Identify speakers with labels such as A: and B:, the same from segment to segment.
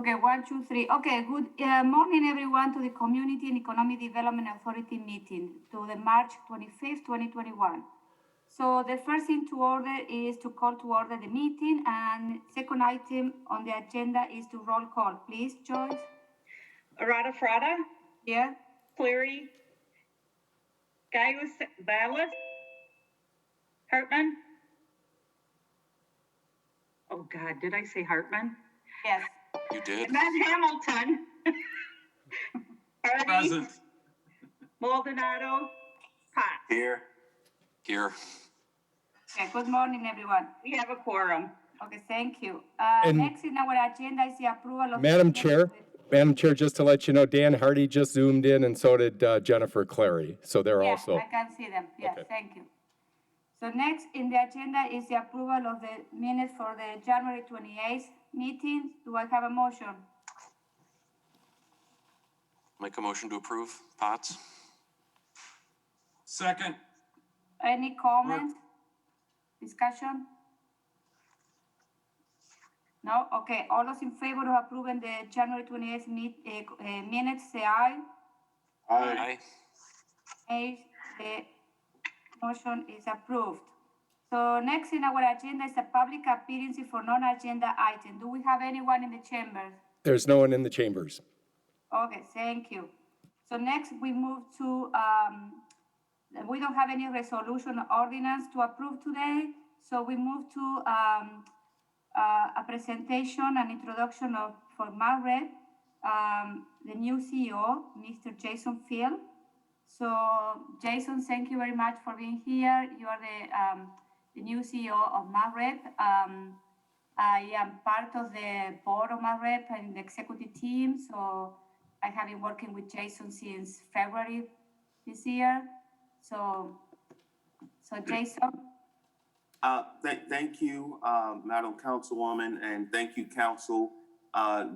A: Okay, 1, 2, 3. Okay, good morning, everyone, to the Community and Economic Development Authority meeting to the March 25th, 2021. So the first thing to order is to call to order the meeting, and second item on the agenda is to roll call. Please, Joyce.
B: Arata Frada,
A: Here.
B: Clary, Gaius Balas, Hartman. Oh God, did I say Hartman?
A: Yes.
C: You did.
B: And then Hamilton. Hardy,
C: Present.
B: Maldonado, Potts.
C: Here.
A: Okay, good morning, everyone.
B: We have a quorum.
A: Okay, thank you.
D: And-
A: Next in our agenda is the approval of...
D: Madam Chair, just to let you know, Dan Hardy just zoomed in, and so did Jennifer Clary. So they're
A: Yeah,
D: also.
A: I can see them. Yes,
D: Okay.
A: Thank you. So next in the agenda is the approval of the minutes for the January 28th meeting. Do I have a motion?
C: Make a motion to approve. Potts. Second.
A: Any comments? Discussion? No? Okay. All those in favor of approving the January 28th minutes, say aye.
C: Aye.
A: Aye. The motion is approved. So next in our agenda is a public appearance for non-agenda item. Do we have anyone in the chambers?
D: There's no one in the chambers.
A: Okay, thank you. So next we move to, we don't have any resolution or ordinance to approve today. So we move to a presentation and introduction for MARRED, the new CEO, Mr. Jason Field. So Jason, thank you very much for being here. You are the new CEO of MARRED. I am part of the board of MARRED and the executive team. So I have been working with Jason since February this year. So Jason.
E: Thank you, Madam Councilwoman, and thank you, Council.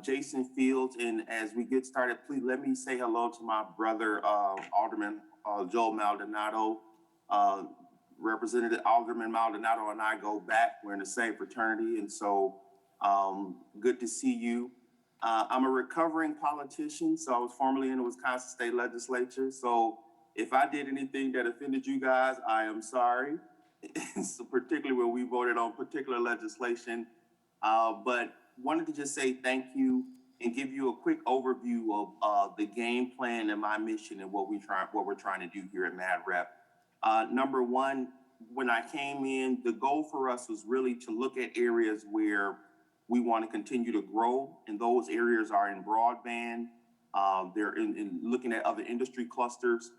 E: Jason Fields, and as we get started, please let me say hello to my brother, Alderman Joel Maldonado. Representative Alderman Maldonado and I go back. We're in the same fraternity, and so good to see you. I'm a recovering politician, so I was formerly in the Wisconsin State Legislature. So if I did anything that offended you guys, I am sorry. So particularly when we voted on particular legislation, but wanted to just say thank you and give you a quick overview of the game plan and my mission and what we're trying to do here at MadRep. Number one, when I came in, the goal for us was really to look at areas where we want to continue to grow, and those areas are in broadband. They're in looking at other industry clusters.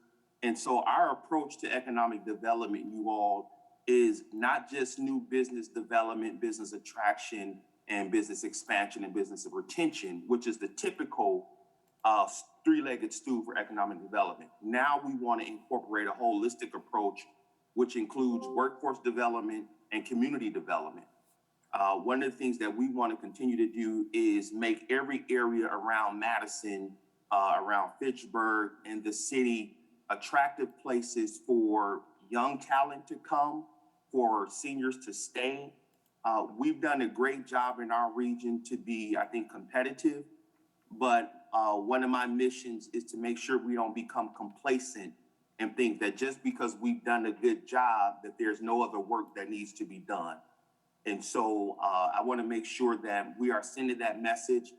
E: And so our approach to economic development, you all, is not just new business development, business attraction, and business expansion and business retention, which is the typical three-legged stool for economic development. Now we want to incorporate a holistic approach, which includes workforce development and community development. One of the things that we want to continue to do is make every area around Madison, around Fitchburg and the city attractive places for young talent to come, for seniors to stay. We've done a great job in our region to be, I think, competitive, but one of my missions is to make sure we don't become complacent and think that just because we've done a good job, that there's no other work that needs to be done. And so I want to make sure that we are sending that message,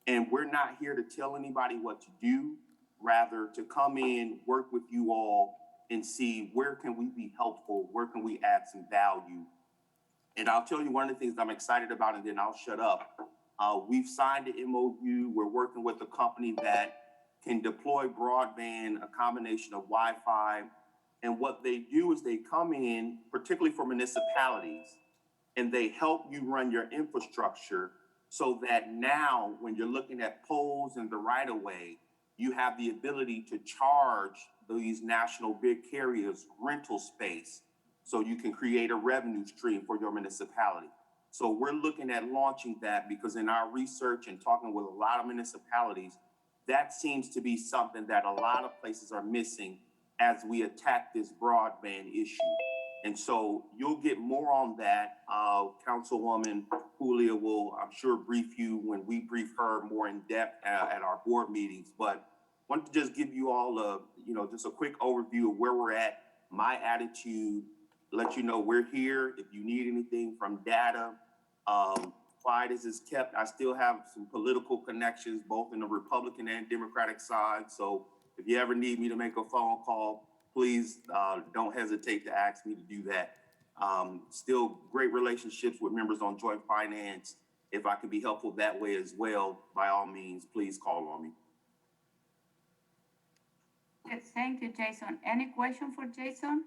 E: and we're not here to tell anybody what to do, rather to come in, work with you all, and see where can we be helpful, where can we add some value. And I'll tell you one of the things I'm excited about, and then I'll shut up. We've signed an MOU. We're working with a company that can deploy broadband, a combination of Wi-Fi. And what they do is they come in, particularly for municipalities, and they help you run your infrastructure so that now when you're looking at poles and the right-of-way, you have the ability to charge these national big carriers rental space so you can create a revenue stream for your municipality. So we're looking at launching that because in our research and talking with a lot of municipalities, that seems to be something that a lot of places are missing as we attack this broadband issue. And so you'll get more on that, Councilwoman, Julia will, I'm sure, brief you when we brief her more in depth at our board meetings. But want to just give you all a, just a quick overview of where we're at, my attitude, let you know we're here. If you need anything from data, quiet as it's kept. I still have some political connections, both in the Republican and Democratic side. So if you ever need me to make a phone call, please don't hesitate to ask me to do that. Still great relationships with members on joint finance. If I can be helpful that way as well, by all means, please call on me.
A: Yes, thank you, Jason. Any question for Jason?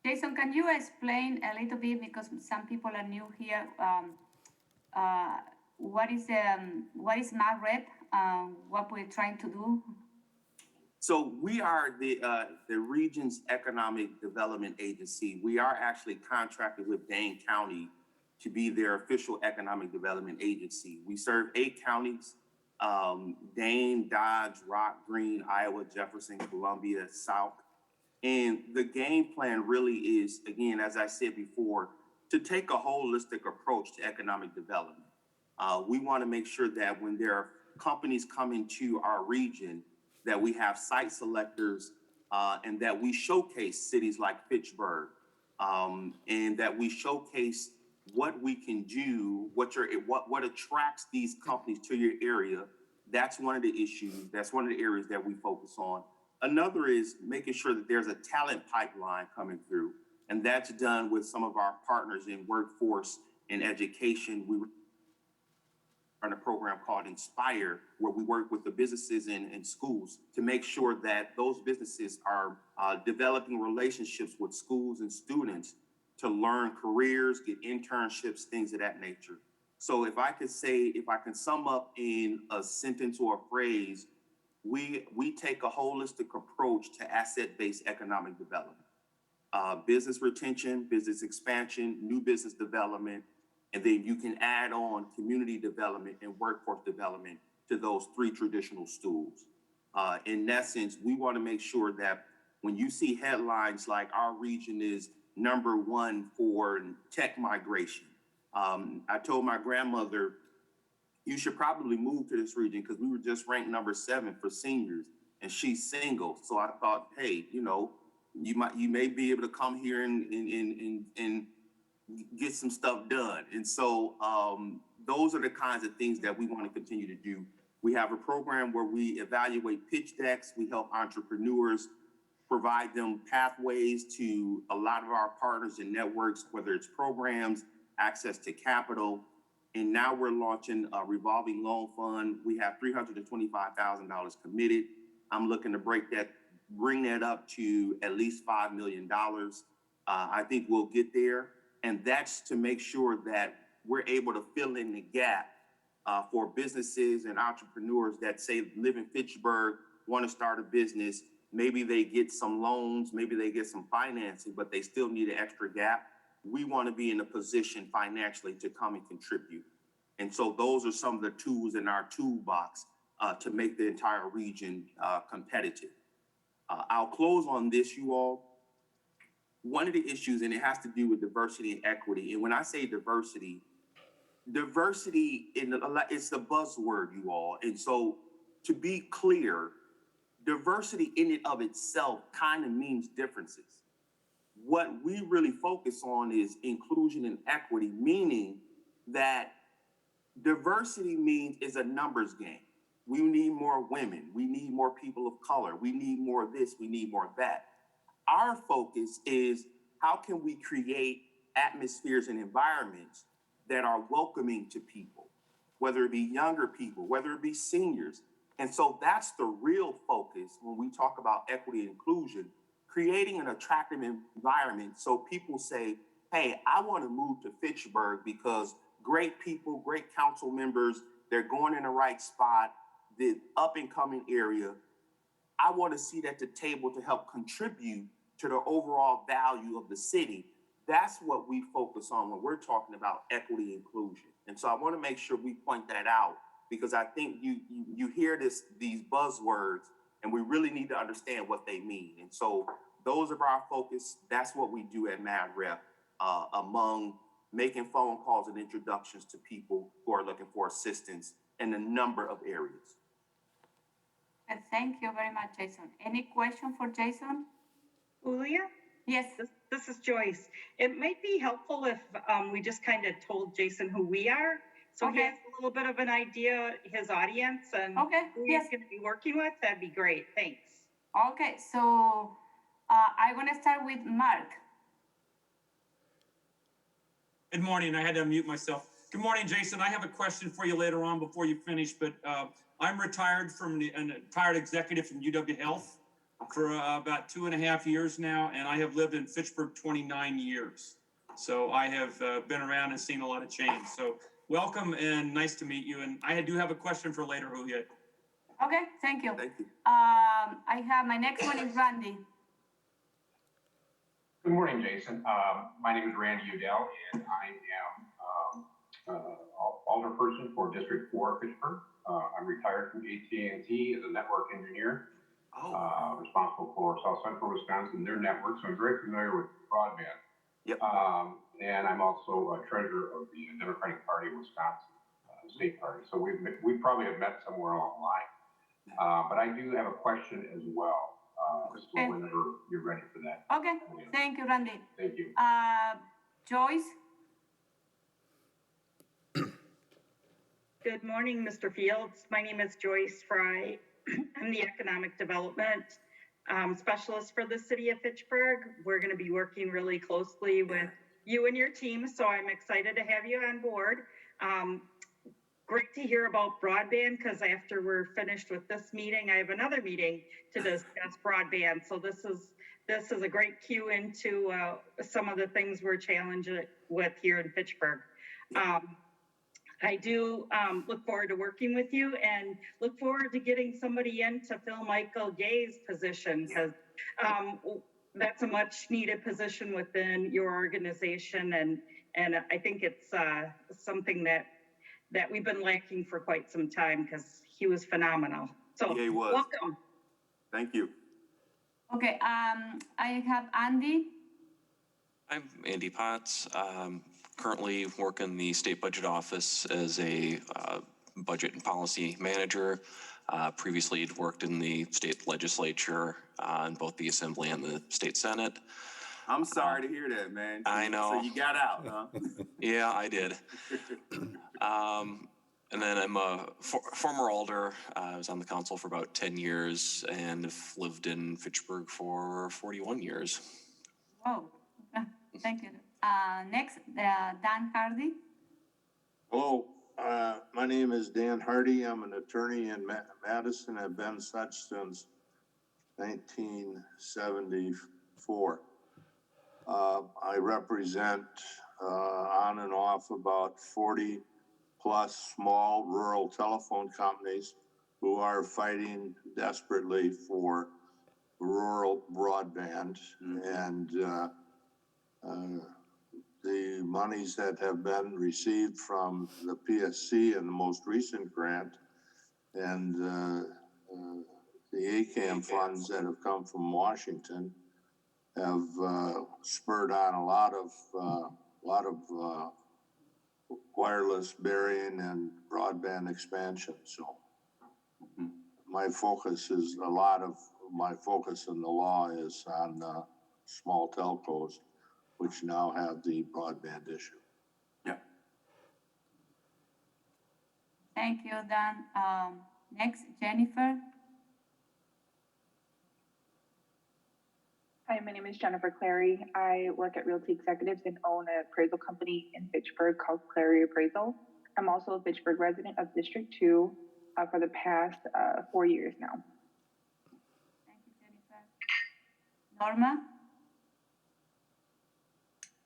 A: Jason, can you explain a little bit, because some people are new here, what is MAREP, what we're trying to do?
E: So we are the region's economic development agency. We are actually contracted with Dane County to be their official economic development agency. We serve 8 counties, Dane, Dodge, Rock, Green, Iowa, Jefferson, Columbia, South. And the game plan really is, again, as I said before, to take a holistic approach to economic development. We want to make sure that when there are companies coming to our region, that we have site selectors and that we showcase cities like Fitchburg and that we showcase what we can do, what attracts these companies to your area. That's one of the issues. That's one of the areas that we focus on. Another is making sure that there's a talent pipeline coming through, and that's done with some of our partners in workforce and education. We run a program called Inspire, where we work with the businesses and schools to make sure that those businesses are developing relationships with schools and students to learn careers, get internships, things of that nature. So if I can sum up in a sentence or a phrase, we take a holistic approach to asset-based economic development, business retention, business expansion, new business development, and then you can add on community development and workforce development to those 3 traditional stools. In essence, we want to make sure that when you see headlines like our region is #1 for tech migration, I told my grandmother, you should probably move to this region because we were just ranked #7 for seniors, and she's single. So I thought, hey, you may be able to come here and get some stuff done. And so those are the kinds of things that we want to continue to do. We have a program where we evaluate pitch decks. We help entrepreneurs, provide them pathways to a lot of our partners and networks, whether it's programs, access to capital. And now we're launching a revolving loan fund. We have $325,000 committed. I'm looking to bring that up to at least $5 million. I think we'll get there. And that's to make sure that we're able to fill in the gap for businesses and entrepreneurs that say live in Fitchburg, want to start a business. Maybe they get some loans, maybe they get some financing, but they still need an extra gap. We want to be in a position financially to come and contribute. And so those are some of the tools in our toolbox to make the entire region competitive. I'll close on this, you all. One of the issues, and it has to do with diversity and equity. And when I say diversity it's the buzzword, you all. And so to be clear, diversity in and of itself kind of means differences. What we really focus on is inclusion and equity, meaning that diversity means is a numbers game. We need more women. We need more people of color. We need more of this. We need more of that. Our focus is how can we create atmospheres and environments that are welcoming to people, whether it be younger people, whether it be seniors. And so that's the real focus when we talk about equity and inclusion, creating an attractive environment so people say, hey, I want to move to Fitchburg because great people, great council members, they're going in the right spot, the up and coming area. I want to sit at the table to help contribute to the overall value of the city. That's what we focus on when we're talking about equity and inclusion. And so I want to make sure we point that out because I think you hear these buzzwords and we really need to understand what they mean. And so those are our focus. That's what we do at MADREP among making phone calls and introductions to people who are looking for assistance in a number of areas.
A: Thank you very much, Jason. Any question for Jason?
B: Julia,
A: Yes.
B: this is Joyce. It might be helpful if we just kind of told Jason who we are. So he
A: Okay.
B: has a little bit of an idea, his audience and
A: Okay,
B: who
A: yes.
B: he's going to be working with. That'd be great. Thanks.
A: Okay, so I'm gonna start with Mark.
F: Good morning. I had to unmute myself. Good morning, Jason. I have a question for you later on before you finish, but I'm retired from an retired executive from UW Health for about 2.5 years now, and I have lived in Fitchburg 29 years. So I have been around and seen a lot of change. So welcome and nice to meet you. And I do have a question for later, Julia.
A: Okay, thank you.
E: Thank you.
A: I have, my next one is Randy.
G: Good morning, Jason. My name is Randy Udell, and I am alderperson for District 4 Fitchburg. I'm retired from AT&T as a network engineer, responsible for South Central Wisconsin, their network, so I'm very familiar with broadband.
E: Yep.
G: And I'm also a treasurer of the Democratic Party of Wisconsin, state party. So we probably have met somewhere along the line. But I do have a question as well. So
A: Okay.
G: whenever you're ready for that.
A: Okay, thank you, Randy.
G: Thank you.
A: Joyce?
B: Good morning, Mr. Fields. My name is Joyce Fry. I'm the Economic Development Specialist for the City of Fitchburg. We're going to be working really closely with you and your team, so I'm excited to have you on board. Great to hear about broadband, because after we're finished with this meeting, I have another meeting to discuss broadband. So this is a great cue into some of the things we're challenged with here in Fitchburg. I do look forward to working with you and look forward to getting somebody in to fill Michael Gay's position, because that's a much needed position within your organization. And I think it's something that we've been lacking for quite some time, because he was phenomenal. So
E: Yeah, he was.
B: welcome.
E: Thank you.
A: Okay, I have Andy.
C: I'm Andy Potts. Currently work in the state budget office as a budget and policy manager. Previously, had worked in the state legislature in both the Assembly and the state Senate.
E: I'm sorry to hear that, man.
C: I know.
E: So you got out, huh?
C: Yeah, I did. And then I'm a former alder. I was on the council for about 10 years and have lived in Fitchburg for 41 years.
A: Oh, thank you. Next, Dan Hardy.
H: Hello, my name is Dan Hardy. I'm an attorney in Madison. I've been such since 1974. I represent on and off about 40 plus small rural telephone companies who are fighting desperately for rural broadband. And the monies that have been received from the PSC and the most recent grant and the ACAM funds that have come from Washington have spurred on a lot of wireless burying and broadband expansion. So my focus is a lot of my focus in the law is on small telcos, which now have the broadband issue.
E: Yeah.
A: Thank you, Dan. Next, Jennifer.
I: Hi, my name is Jennifer Clary. I work at Realty Executives and own an appraisal company in Fitchburg called Clary Appraisal. I'm also a Fitchburg resident of District 2 for the past 4 years now.
A: Thank you, Jennifer. Norma?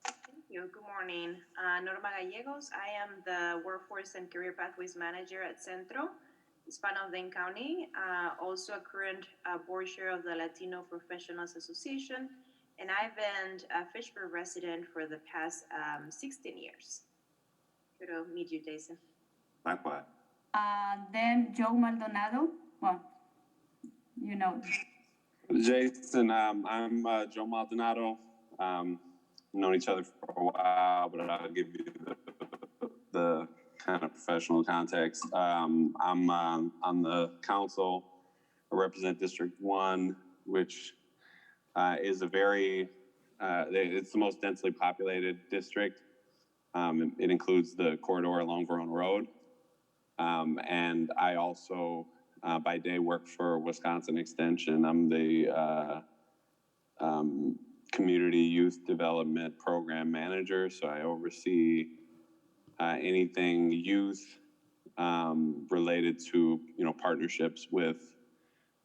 J: Thank you. Good morning. Norma Gallegos. I am the Workforce and Career Pathways Manager at Centro, Hispano-Dane County, also a current board chair of the Latino Professionals Association, and I've been a Fitchburg resident for the past 16 years. Good to meet you, Jason.
E: Likewise.
A: Then Joe Maldonado. Well, you know.
K: Jason, I'm Joe Maldonado. known each other for a while, but I'll give you the kind of professional context. I'm on the council. I represent District 1, which is a very, it's the most densely populated district. It includes the corridor along Verona Road. And I also, by day, work for Wisconsin Extension. I'm the Community Youth Development Program Manager, so I oversee anything youth related to, partnerships with,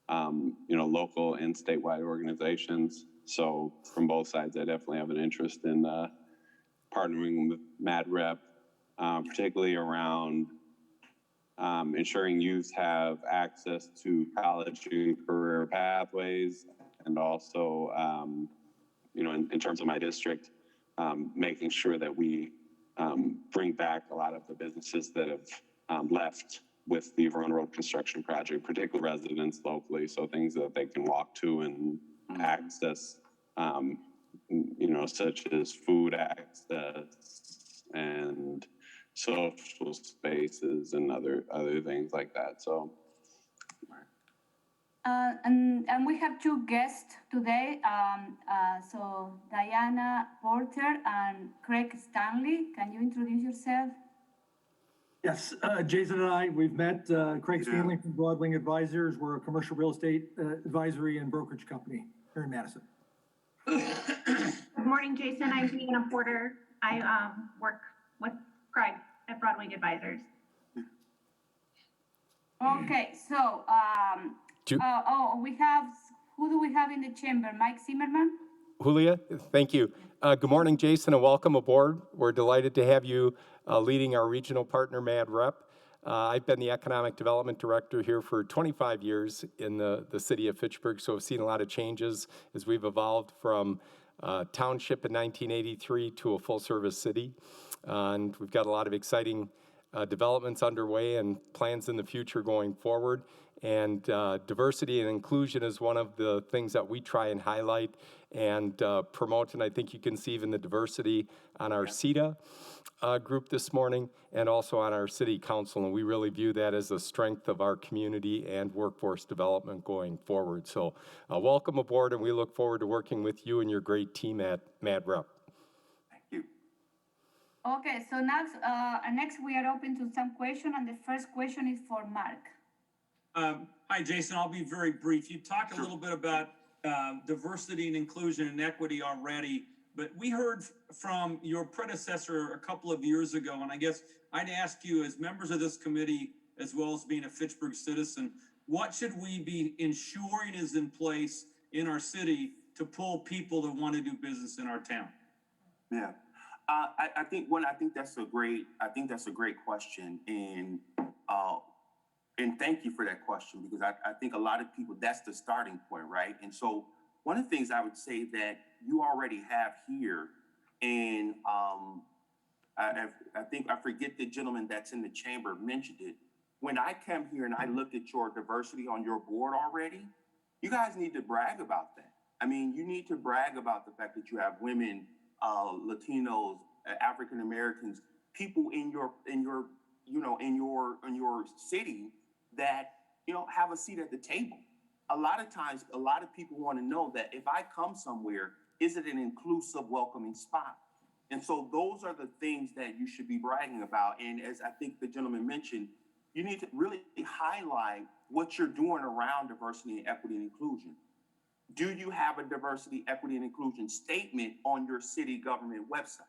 K: local and statewide organizations. So from both sides, I definitely have an interest in partnering with MadRep, particularly around ensuring youth have access to college and career pathways, and also, in terms of my district, making sure that we bring back a lot of the businesses that have left with the Verona Road construction project, particularly residents locally, so things that they can walk to and access, such as food access and social spaces and other things like that. So.
A: And we have two guests today. So Diana Porter and Craig Stanley. Can you introduce yourself?
L: Yes, Jason and I, we've met. Craig Stanley from Broadwing Advisors. We're a commercial real estate advisory and brokerage company here in Madison.
M: Good morning, Jason. I'm Diana Porter. I work with Craig at Broadwing Advisors.
A: Okay, so we have, who do we have in the chamber? Mike Zimmerman?
D: Julia, thank you. Good morning, Jason, and welcome aboard. We're delighted to have you leading our regional partner, MadRep. I've been the Economic Development Director here for 25 years in the city of Fitchburg, so I've seen a lot of changes as we've evolved from township in 1983 to a full-service city. And we've got a lot of exciting developments underway and plans in the future going forward. And diversity and inclusion is one of the things that we try and highlight and promote. And I think you can see even the diversity on our CETA group this morning and also on our city council. And we really view that as a strength of our community and workforce development going forward. So welcome aboard, and we look forward to working with you and your great team at MadRep.
E: Thank you.
A: Okay, so next we are open to some questions, and the first question is for Mark.
F: Hi, Jason. I'll be very brief. You talked a little bit about diversity and inclusion and equity already, but we heard from your predecessor a couple of years ago, and I guess I'd ask you, as members of this committee, as well as being a Fitchburg citizen, what should we be ensuring is in place in our city to pull people that want to do business in our town?
E: Yeah, I think that's a great question, and thank you for that question, because I think a lot of people, that's the starting point, right? And so one of the things I would say that you already have here, and I forget the gentleman that's in the chamber mentioned it. When I come here and I looked at your diversity on your board already, you guys need to brag about that. I mean, you need to brag about the fact that you have women, Latinos, African Americans, people in your city that, have a seat at the table. A lot of times, a lot of people want to know that if I come somewhere, is it an inclusive, welcoming spot? And so those are the things that you should be bragging about. And as I think the gentleman mentioned, you need to really highlight what you're doing around diversity and equity and inclusion. Do you have a diversity, equity, and inclusion statement on your city government website?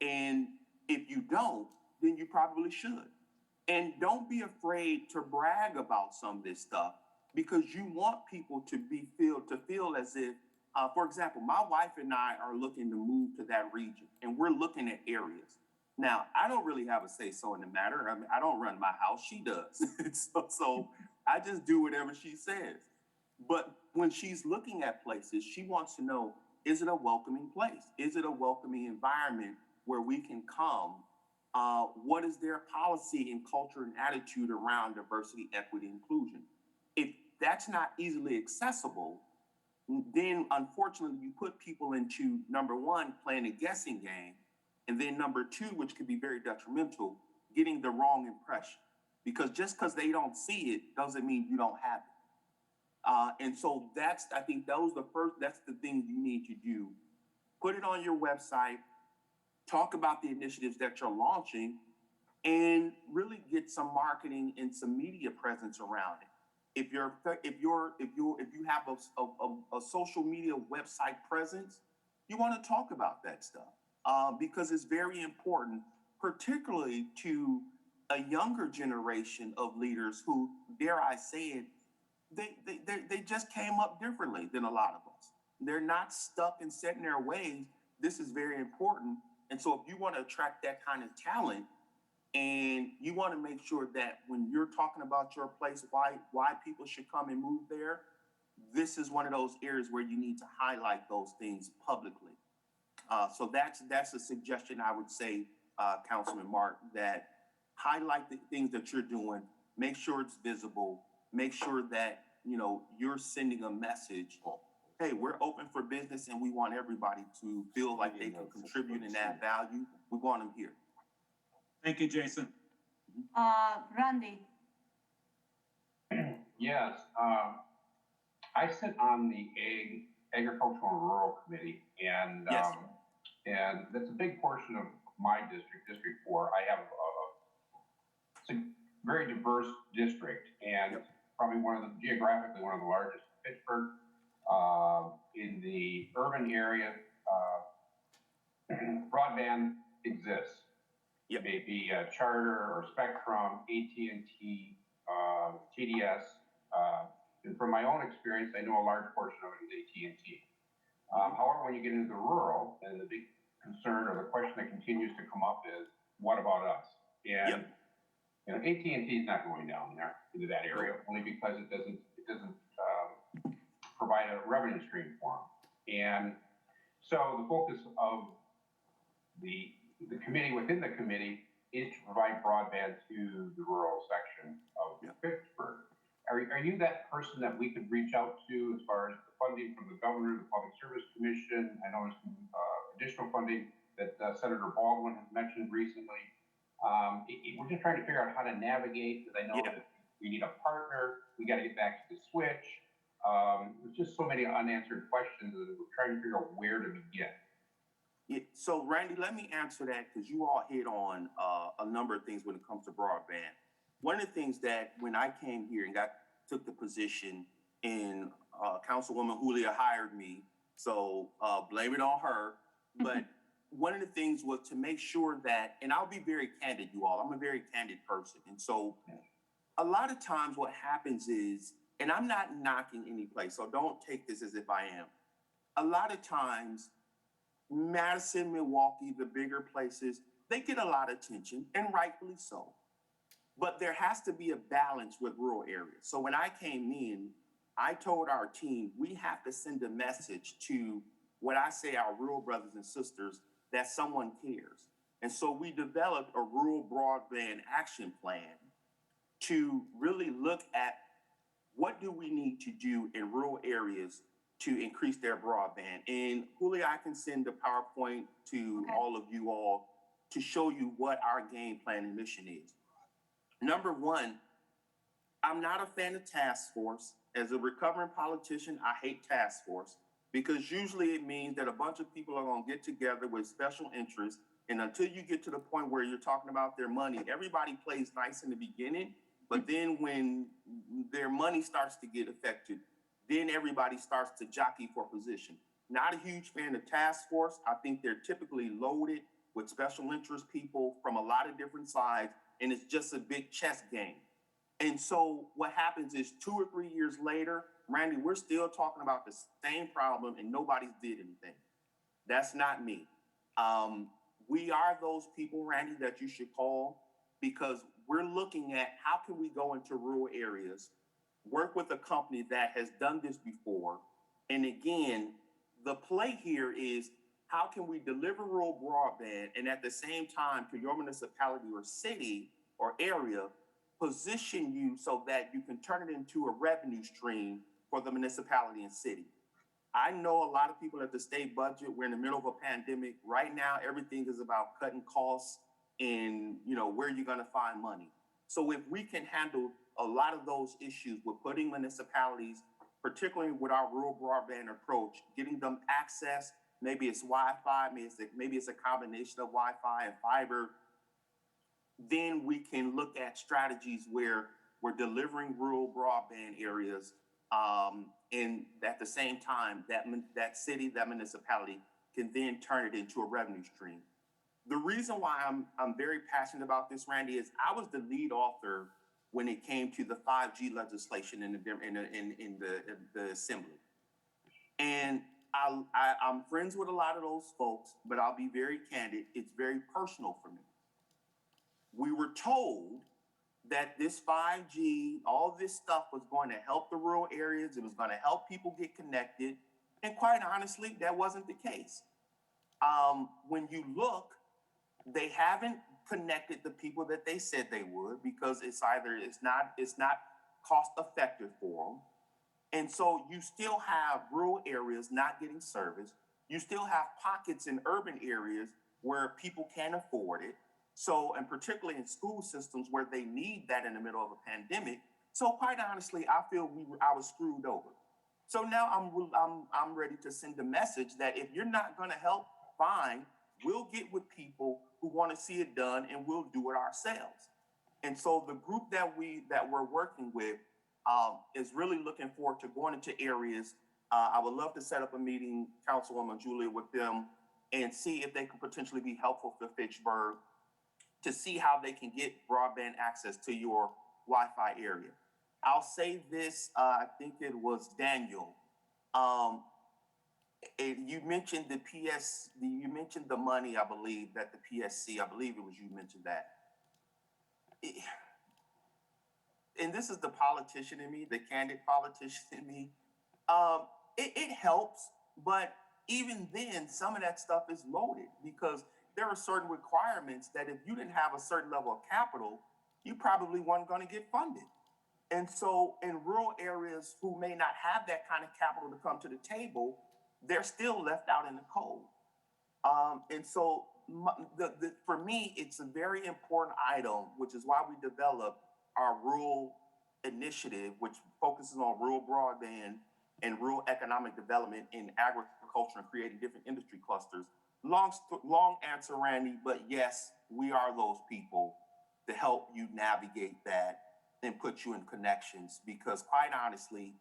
E: And if you don't, then you probably should. And don't be afraid to brag about some of this stuff, because you want people to feel as if, for example, my wife and I are looking to move to that region, and we're looking at areas. Now, I don't really have a say-so in the matter. I mean, I don't run my house, she does. so I just do whatever she says. But when she's looking at places, she wants to know, is it a welcoming place? Is it a welcoming environment where we can come? What is their policy and culture and attitude around diversity, equity, inclusion? If that's not easily accessible, then unfortunately you put people into, number one, playing a guessing game, and then number two, which could be very detrimental, getting the wrong impression. Because just because they don't see it doesn't mean you don't have it. And so I think that's the thing you need to do. Put it on your website, talk about the initiatives that you're launching, and really get some marketing and some media presence around it. If you have a social media website presence, you want to talk about that stuff because it's very important, particularly to a younger generation of leaders who, dare I say it, they just came up differently than a lot of us. They're not stuck and set in their ways. This is very important. And so if you want to attract that kind of talent, and you want to make sure that when you're talking about your place, why people should come and move there, this is one of those areas where you need to highlight those things publicly. So that's a suggestion I would say, Councilman Mark, that highlight the things that you're doing, make sure it's visible, make sure that you're sending a message. Hey, we're open for business and we want everybody to feel like they can contribute and add value. We want them here.
F: Thank you, Jason.
A: Randy.
G: Yes, I sit on the Agricultural and Rural Committee, and
E: Yes.
G: And that's a big portion of my district, District 4. I have it's a very diverse district, and probably geographically one of the largest in Fitchburg. In the urban area, broadband exists.
E: Yep.
G: Maybe Charter or Spectrum, AT&T, TDS. And from my own experience, I know a large portion of it is AT&T. However, when you get into the rural, and the big concern or the question that continues to come up is, what about us? And AT&T is not going down there into that area only because it doesn't provide a revenue stream for them. And so the focus of the committee within the committee is to provide broadband to the rural section of Fitchburg. Are you that person that we could reach out to as far as the funding from the governor, the Public Service Commission? I know there's some additional funding that Senator Baldwin has mentioned recently. We're just trying to figure out how to navigate, because I know that we need a partner. We got to get back to the switch. There's just so many unanswered questions that we're trying to figure out where to begin.
E: So, Randy, let me answer that because you all hit on a number of things when it comes to broadband. One of the things that when I came here and took the position, and Councilwoman Julia hired me, so blame it on her. But one of the things was to make sure that, and I'll be very candid, you all, I'm a very candid person. And so a lot of times what happens is, and I'm not knocking any place, so don't take this as if I am. A lot of times, Madison, Milwaukee, the bigger places, they get a lot of attention, and rightfully so. But there has to be a balance with rural areas. So when I came in, I told our team, we have to send a message to what I say our rural brothers and sisters that someone cares. And so we developed a rural broadband action plan to really look at what do we need to do in rural areas to increase their broadband. And Julia, I can send a PowerPoint to all of you all to show you what our game plan and mission is. Number one, I'm not a fan of task force. As a recovering politician, I hate task force because usually it means that a bunch of people are going to get together with special interests. And until you get to the point where you're talking about their money, everybody plays nice in the beginning. But then when their money starts to get affected, then everybody starts to jockey for position. Not a huge fan of task force. I think they're typically loaded with special interest people from a lot of different sides, and it's just a big chess game. And so what happens is 2 or 3 years later, Randy, we're still talking about the same problem and nobody's did anything. That's not me. We are those people, Randy, that you should call because we're looking at how can we go into rural areas, work with a company that has done this before. And again, the play here is how can we deliver rural broadband and at the same time to your municipality or city or area, position you so that you can turn it into a revenue stream for the municipality and city. I know a lot of people at the state budget, we're in the middle of a pandemic. Right now, everything is about cutting costs and, where you're gonna find money. So if we can handle a lot of those issues with putting municipalities, particularly with our rural broadband approach, getting them access, maybe it's Wi-Fi, maybe it's a combination of Wi-Fi and fiber, then we can look at strategies where we're delivering rural broadband areas, and at the same time, that city, that municipality can then turn it into a revenue stream. The reason why I'm very passionate about this, Randy, is I was the lead author when it came to the 5G legislation in the assembly, and I'm friends with a lot of those folks, but I'll be very candid. It's very personal for me. We were told that this 5G, all this stuff was going to help the rural areas. It was going to help people get connected. And quite honestly, that wasn't the case. When you look, they haven't connected the people that they said they would, because it's not cost effective for them. And so you still have rural areas not getting service. You still have pockets in urban areas where people can't afford it. So, and particularly in school systems where they need that in the middle of a pandemic. So quite honestly, I feel I was screwed over. So now I'm ready to send a message that if you're not going to help, fine, we'll get with people who want to see it done, and we'll do it ourselves. And so the group that we're working with is really looking forward to going into areas. I would love to set up a meeting, Councilwoman Julia, with them and see if they could potentially be helpful for Fitchburg, to see how they can get broadband access to your Wi-Fi area. I'll say this, I think it was Daniel. You mentioned you mentioned the money, I believe, that the PSC, I believe it was you mentioned that. And this is the politician in me, the candid politician in me. It helps, but even then, some of that stuff is loaded, because there are certain requirements that if you didn't have a certain level of capital, you probably weren't going to get funded. And so in rural areas who may not have that kind of capital to come to the table, they're still left out in the cold. And so for me, it's a very important item, which is why we developed our rural initiative, which focuses on rural broadband and rural economic development in agriculture and creating different industry clusters. Long answer, Randy, but yes, we are those people to help you navigate that and put you in connections, because quite honestly,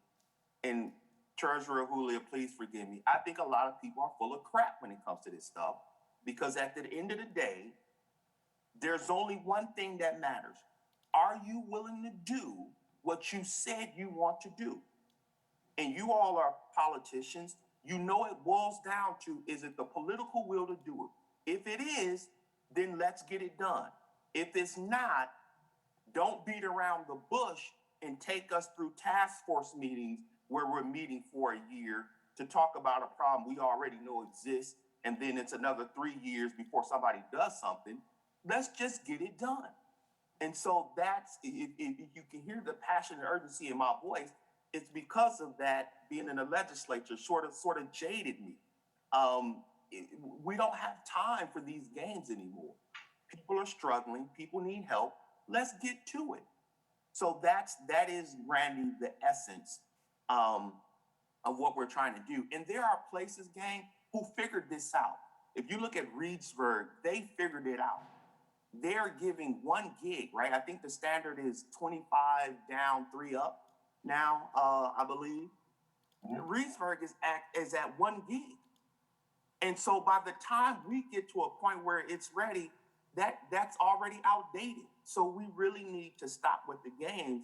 E: and Treasurer Julia, please forgive me, I think a lot of people are full of crap when it comes to this stuff, because at the end of the day, there's only one thing that matters. Are you willing to do what you said you want to do? And you all are politicians. You know it boils down to, is it the political will to do it? If it is, then let's get it done. If it's not, don't beat around the bush and take us through task force meetings where we're meeting for a year to talk about a problem we already know exists, and then it's another 3 years before somebody does something. Let's just get it done. And so that's, if you can hear the passion and urgency in my voice, it's because of that. Being in the legislature sort of jaded me. We don't have time for these games anymore. People are struggling. People need help. Let's get to it. So that is, Randy, the essence of what we're trying to do. And there are places, gang, who figured this out. If you look at Reedsburg, they figured it out. They're giving 1 gig, right? I think the standard is 25 down, 3 up now, I believe. Reedsburg is at 1 gig. And so by the time we get to a point where it's ready, that's already outdated. So we really need to stop with the games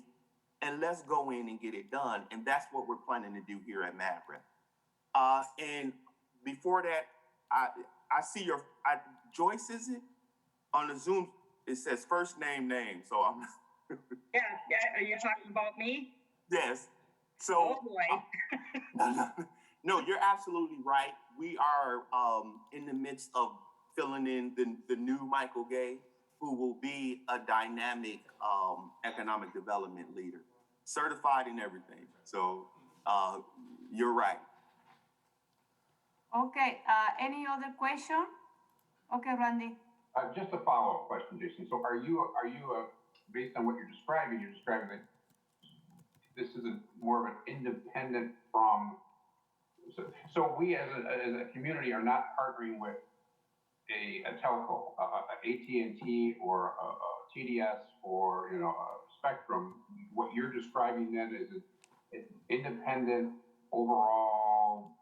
E: and let's go in and get it done. And that's what we're planning to do here at MadRep. And before that, I see Joyce, is it? On the Zoom, it says first name. So I'm.
B: Yeah. Are you talking about me?
E: Yes. So.
B: Oh boy.
E: No, you're absolutely right. We are in the midst of filling in the new Michael Gay, who will be a dynamic economic development leader, certified in everything. So you're right.
A: Okay, any other question? Okay, Randy.
G: Just a follow-up question, Jason. So are you, based on what you're describing that this is more of an independent from, so we as a community are not partnering with a telco, AT&T or a TDS or, you know, a Spectrum. What you're describing then is an independent overall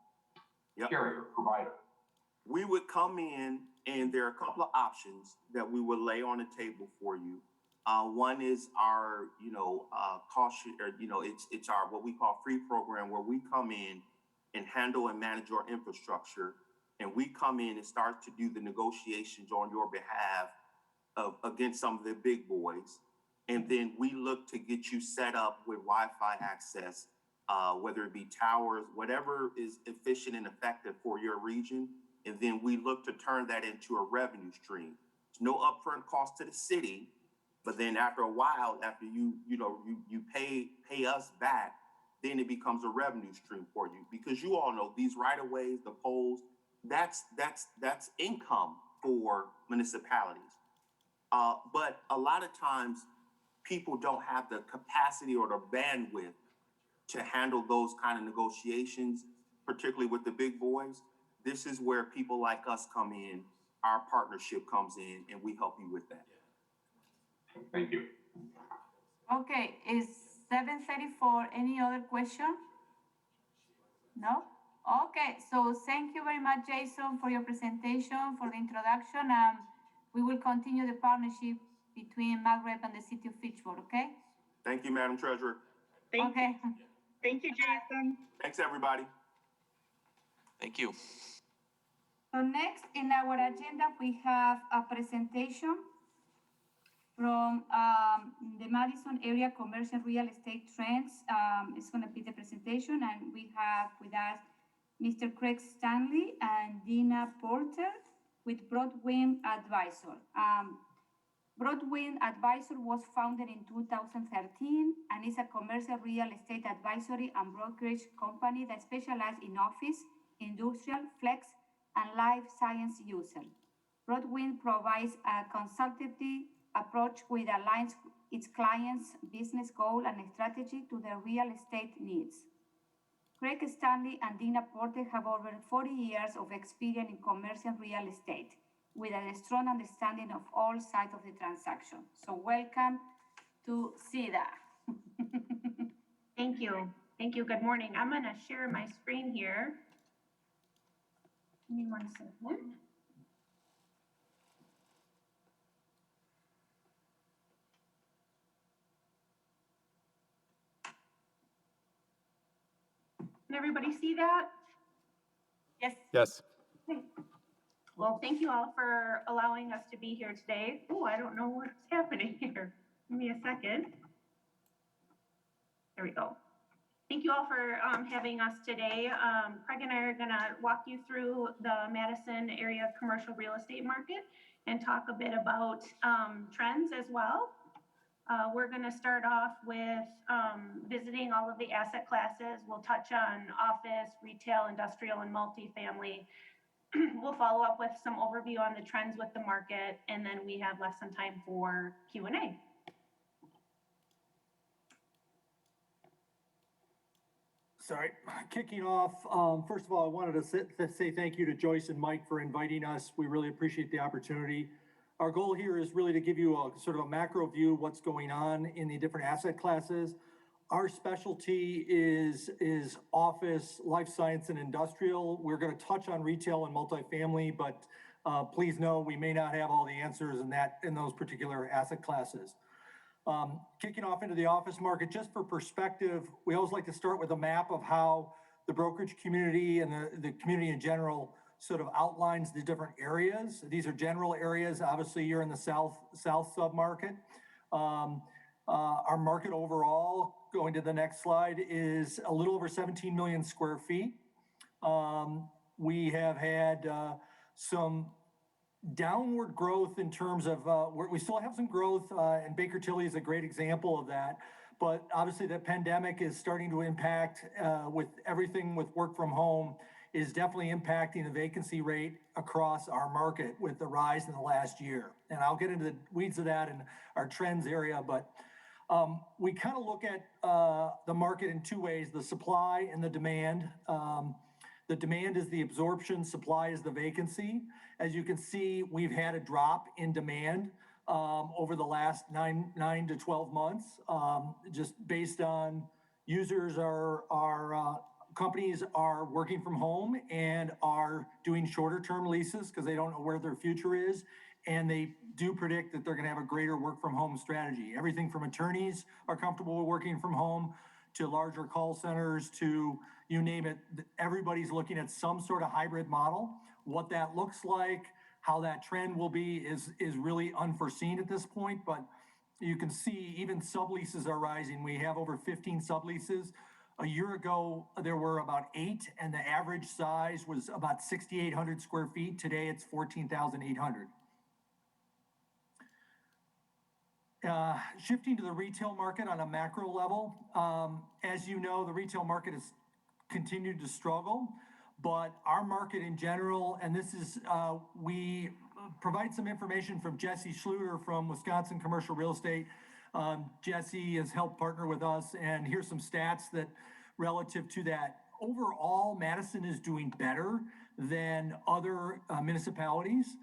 G: carrier provider.
E: We would come in, and there are a couple of options that we would lay on the table for you. One is our, cost, or, it's our, what we call free program, where we come in and handle and manage your infrastructure. And we come in and start to do the negotiations on your behalf against some of the big boys. And then we look to get you set up with Wi-Fi access, whether it be towers, whatever is efficient and effective for your region. And then we look to turn that into a revenue stream. There's no upfront cost to the city, but then after a while, after you pay us back, then it becomes a revenue stream for you. Because you all know these right-of-ways, the poles, that's income for municipalities. But a lot of times people don't have the capacity or the bandwidth to handle those kind of negotiations, particularly with the big boys. This is where people like us come in, our partnership comes in, and we help you with that.
G: Thank you.
A: Okay, is 7:34, any other question? No? Okay, so thank you very much, Jason, for your presentation, for the introduction. We will continue the partnership between MAGREP and the City of Fitchburg, okay?
E: Thank you, Madam Treasurer.
B: Thank you, Jason.
E: Thanks, everybody.
C: Thank you.
A: So next in our agenda, we have a presentation from the Madison Area Commercial Real Estate Trends. It's going to be the presentation, and we have with us Mr. Craig Stanley and Dina Porter with Broadband Advisor. Broadband Advisor was founded in 2013 and is a commercial real estate advisory and brokerage company that specializes in office, industrial, flex, and life science users. Broadband provides a consultative approach which aligns its clients' business goal and strategy to their real estate needs. Craig Stanley and Dina Porter have over 40 years of experience in commercial real estate with a strong understanding of all sides of the transaction. So welcome to SIDA.
M: Thank you. Thank you. Good morning. I'm going to share my screen here. Give me 1 second. Can everybody see that?
A: Yes.
D: Yes.
M: Okay. Well, thank you all for allowing us to be here today. Oh, I don't know what's happening here. Give me a second. There we go. Thank you all for having us today. Craig and I are going to walk you through the Madison area commercial real estate market and talk a bit about trends as well. We're going to start off with visiting all of the asset classes. We'll touch on office, retail, industrial, and multifamily. We'll follow up with some overview on the trends with the market, and then we have left some time for Q&A.
L: Sorry, kicking off, first of all, I wanted to say thank you to Joyce and Mike for inviting us. We really appreciate the opportunity. Our goal here is really to give you a sort of a macro view of what's going on in the different asset classes. Our specialty is office, life science, and industrial. We're going to touch on retail and multifamily, but please know we may not have all the answers in those particular asset classes. Kicking off into the office market, just for perspective, we always like to start with a map of how the brokerage community and the community in general sort of outlines the different areas. These are general areas. Obviously, you're in the south submarket. Our market overall, going to the next slide, is a little over 17 million square feet. We have had some downward growth in terms of, we still have some growth, and Baker Tilly is a great example of that. But obviously the pandemic is starting to impact with everything with work from home is definitely impacting the vacancy rate across our market with the rise in the last year. And I'll get into the weeds of that in our trends area, but we kind of look at the market in two ways, the supply and the demand. The demand is the absorption, supply is the vacancy. As you can see, we've had a drop in demand over the last 9 to 12 months, just based on users companies are working from home and are doing shorter term leases because they don't know where their future is. And they do predict that they're going to have a greater work from home strategy. Everything from attorneys are comfortable with working from home to larger call centers to you name it. Everybody's looking at some sort of hybrid model. What that looks like, how that trend will be is really unforeseen at this point, but you can see even subleases are rising. We have over 15 subleases. A year ago, there were about 8, and the average size was about 6,800 square feet. Today, it's 14,800. Shifting to the retail market on a macro level, as you know, the retail market has continued to struggle, but our market in general, and this is, we provide some information from Jesse Schluter from Wisconsin Commercial Real Estate. Jesse has helped partner with us, and here's some stats that relative to that. Overall, Madison is doing better than other municipalities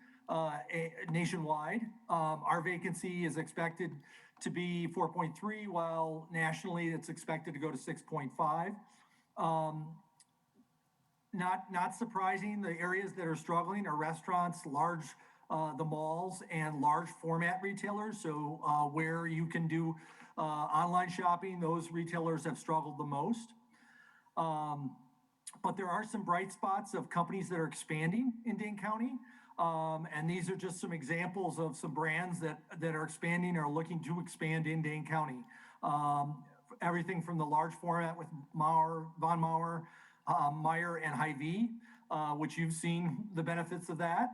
L: nationwide. Our vacancy is expected to be 4.3, while nationally it's expected to go to 6.5. Not surprising, the areas that are struggling are restaurants, the malls, and large format retailers. So where you can do online shopping, those retailers have struggled the most. But there are some bright spots of companies that are expanding in Dane County. And these are just some examples of some brands that are expanding or looking to expand in Dane County. Everything from the large format with Von Mauer, Meyer, and Hy-Vee, which you've seen the benefits of that.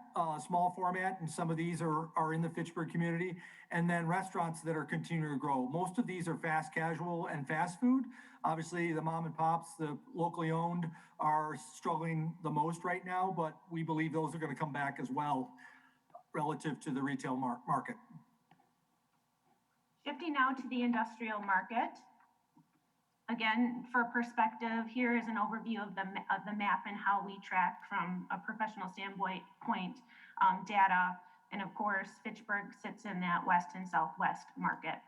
L: Small format, and some of these are in the Fitchburg community. And then restaurants that are continuing to grow. Most of these are fast casual and fast food. Obviously, the mom and pops, the locally owned, are struggling the most right now, but we believe those are going to come back as well relative to the retail market.
M: Shifting now to the industrial market. Again, for perspective, here is an overview of the map and how we track from a professional standpoint data. And of course, Fitchburg sits in that west and southwest market.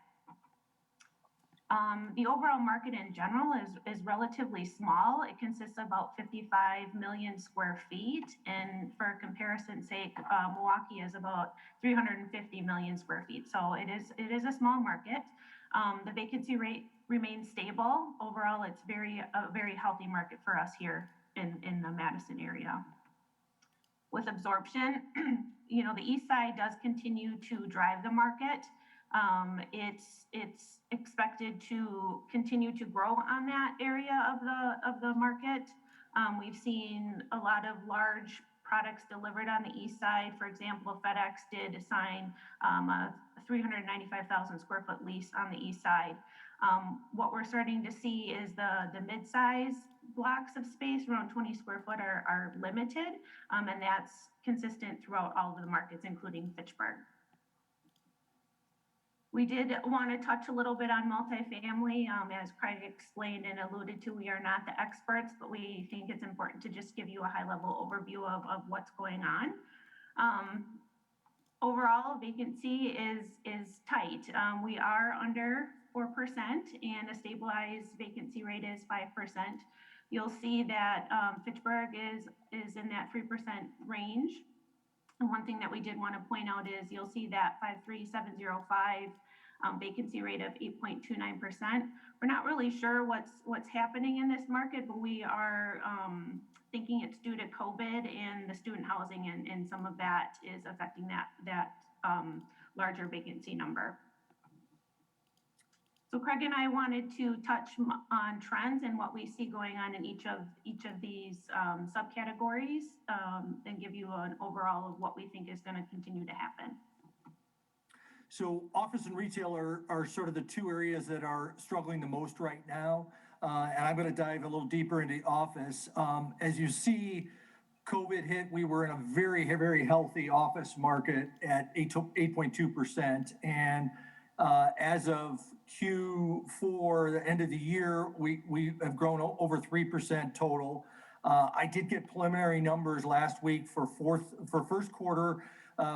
M: The overall market in general is relatively small. It consists of about 55 million square feet. And for comparison's sake, Milwaukee is about 350 million square feet. So it is a small market. The vacancy rate remains stable. Overall, it's a very healthy market for us here in the Madison area. With absorption, you know, the east side does continue to drive the market. It's expected to continue to grow on that area of the market. We've seen a lot of large products delivered on the east side. For example, FedEx did sign a 395,000 square foot lease on the east side. What we're starting to see is the mid-size blocks of space, around 20 square foot, are limited, and that's consistent throughout all of the markets, including Fitchburg. We did want to touch a little bit on multifamily. As Craig explained and alluded to, we are not the experts, but we think it's important to just give you a high-level overview of what's going on. Overall, vacancy is tight. We are under 4%, and a stabilized vacancy rate is 5%. You'll see that Fitchburg is in that 3% range. And one thing that we did want to point out is you'll see that 53705 vacancy rate of 8.29%. We're not really sure what's happening in this market, but we are thinking it's due to COVID and the student housing, and some of that is affecting that larger vacancy number. So Craig and I wanted to touch on trends and what we see going on in each of these subcategories, and give you an overall of what we think is going to continue to happen.
L: So office and retail are sort of the two areas that are struggling the most right now. and I'm going to dive a little deeper into office. As you see, COVID hit, we were in a very, very healthy office market at 8.2%. And as of Q4, the end of the year, we have grown over 3% total. I did get preliminary numbers last week for first quarter.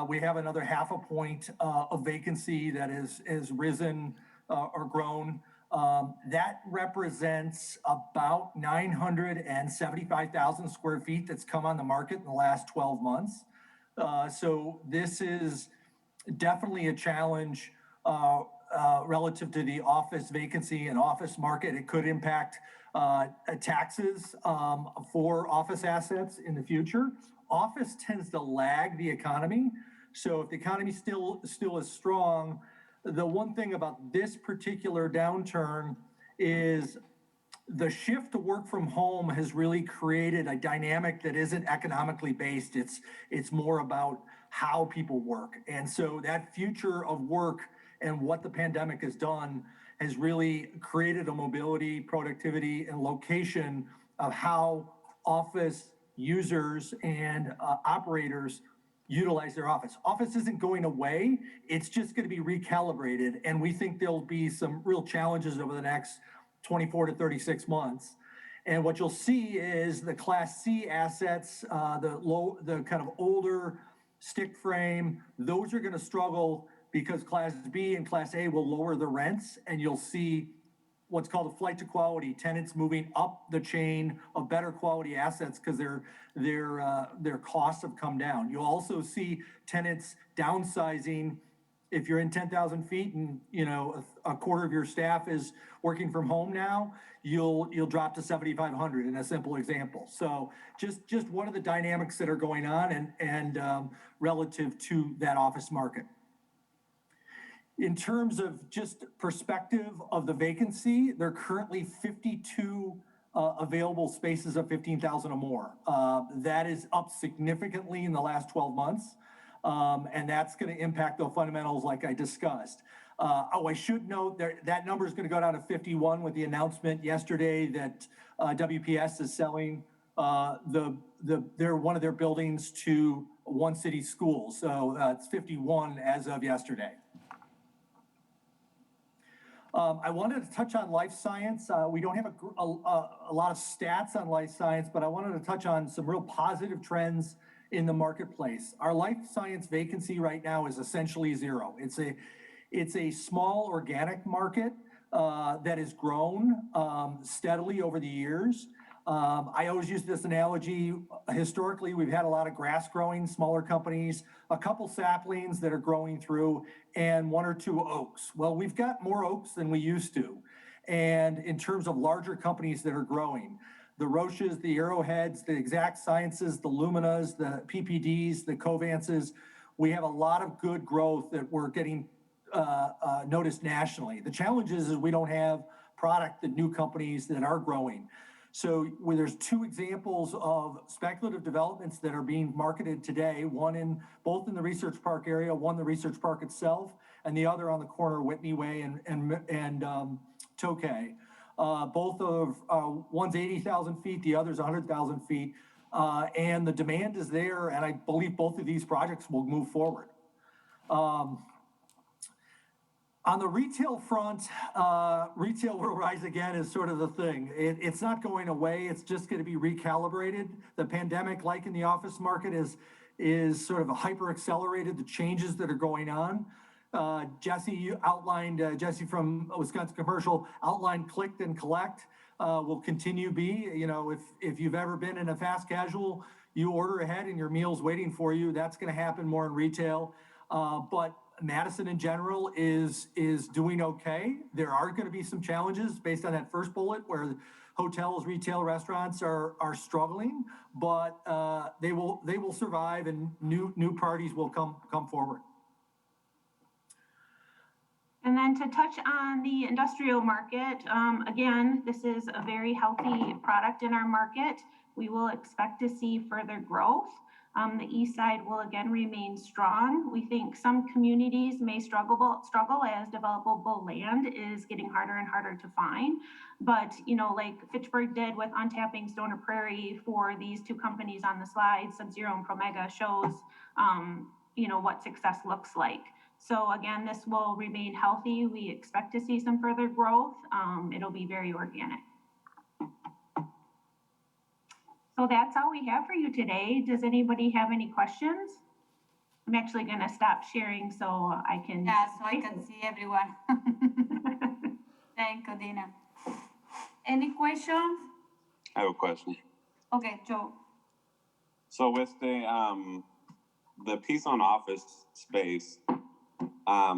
L: We have another 0.5 point of vacancy that has risen or grown. That represents about 975,000 square feet that's come on the market in the last 12 months. So this is definitely a challenge relative to the office vacancy and office market. It could impact taxes for office assets in the future. Office tends to lag the economy. So if the economy still is strong, the one thing about this particular downturn is the shift to work from home has really created a dynamic that isn't economically based. It's more about how people work. And so that future of work and what the pandemic has done has really created a mobility, productivity, and location of how office users and operators utilize their office. Office isn't going away. It's just going to be recalibrated. And we think there'll be some real challenges over the next 24 to 36 months. And what you'll see is the Class C assets, the kind of older stick frame, those are going to struggle because Class B and Class A will lower the rents, and you'll see what's called a flight to quality, tenants moving up the chain of better quality assets because their costs have come down. You'll also see tenants downsizing. If you're in 10,000 feet and a quarter of your staff is working from home now, you'll drop to 7,500 in a simple example. So just what are the dynamics that are going on and relative to that office market. In terms of just perspective of the vacancy, there are currently 52 available spaces of 15,000 or more. That is up significantly in the last 12 months. And that's going to impact the fundamentals like I discussed. I should note that number is going to go down to 51 with the announcement yesterday that WPS is selling one of their buildings to One City Schools. So it's 51 as of yesterday. I wanted to touch on life science. We don't have a lot of stats on life science, but I wanted to touch on some real positive trends in the marketplace. Our life science vacancy right now is essentially zero. It's a small organic market that has grown steadily over the years. I always use this analogy. Historically, we've had a lot of grass growing, smaller companies, a couple saplings that are growing through, and one or two oaks. Well, we've got more oaks than we used to. And in terms of larger companies that are growing, the Roches, the Arrowheads, the Exact Sciences, the Luminas, the PPDs, the Covances, we have a lot of good growth that we're getting noticed nationally. The challenge is we don't have product that new companies that are growing. So there's two examples of speculative developments that are being marketed today, both in the Research Park area, one the Research Park itself, and the other on the corner of Whitney Way and Tokay. Both of one's 80,000 feet, the other's 100,000 feet. And the demand is there, and I believe both of these projects will move forward. On the retail front, retail will rise again is sort of the thing. It's not going away. It's just going to be recalibrated. The pandemic, like in the office market, is sort of a hyper accelerated the changes that are going on. Jesse from Wisconsin Commercial outlined click and collect will continue be. If you've ever been in a fast casual, you order ahead and your meal's waiting for you. That's going to happen more in retail. But Madison in general is doing okay. There are going to be some challenges based on that first bullet where hotels, retail, restaurants are struggling, but they will survive and new parties will come forward.
M: And then to touch on the industrial market, again, this is a very healthy product in our market. We will expect to see further growth. The east side will again remain strong. We think some communities may struggle as developable land is getting harder and harder to find. But, you know, like Fitchburg did with untapping Stoner Prairie for these two companies on the slide, Sub-Zero and Promega, shows, you know, what success looks like. So again, this will remain healthy. We expect to see some further growth. It'll be very organic. So that's all we have for you today. Does anybody have any questions? I'm actually going to stop sharing so I can.
A: Yeah, so I can see everyone. Thank you, Dina. Any questions?
K: I have a question.
A: Okay, Joe.
K: So with the piece on office space, how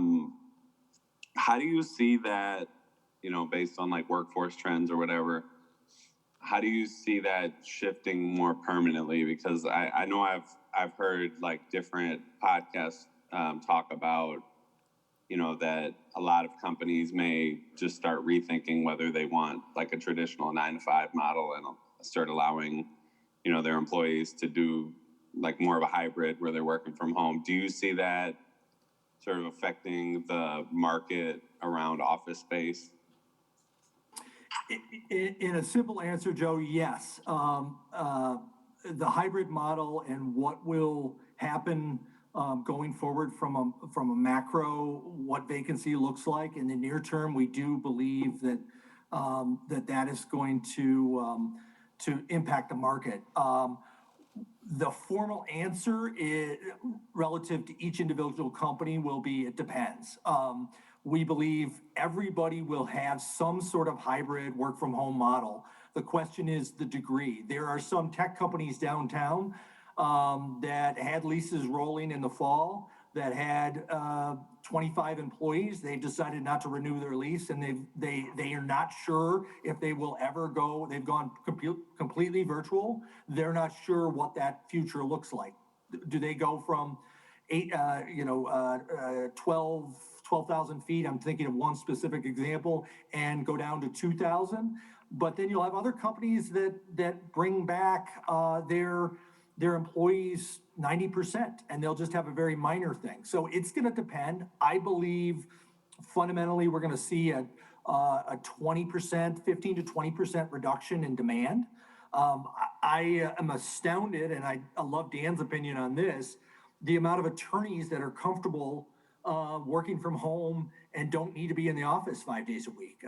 K: do you see that, you know, based on like workforce trends or whatever, how do you see that shifting more permanently? Because I know I've heard like different podcasts talk about, you know, that a lot of companies may just start rethinking whether they want like a traditional 9-to-5 model and start allowing, you know, their employees to do like more of a hybrid where they're working from home. Do you see that sort of affecting the market around office space?
L: In a simple answer, Joe, yes. The hybrid model and what will happen going forward from a macro, what vacancy looks like in the near term, we do believe that that is going to impact the market. The formal answer is, relative to each individual company will be, it depends. We believe everybody will have some sort of hybrid work from home model. The question is the degree. There are some tech companies downtown that had leases rolling in the fall that had 25 employees. They decided not to renew their lease, and they are not sure if they will ever go. They've gone completely virtual. They're not sure what that future looks like. Do they go from 12,000 feet? I'm thinking of one specific example, and go down to 2,000. But then you'll have other companies that bring back their employees 90%, and they'll just have a very minor thing. So it's going to depend. I believe fundamentally we're going to see a 20%, 15 to 20% reduction in demand. I am astounded, and I love Dan's opinion on this, the amount of attorneys that are comfortable working from home and don't need to be in the office 5 days a week.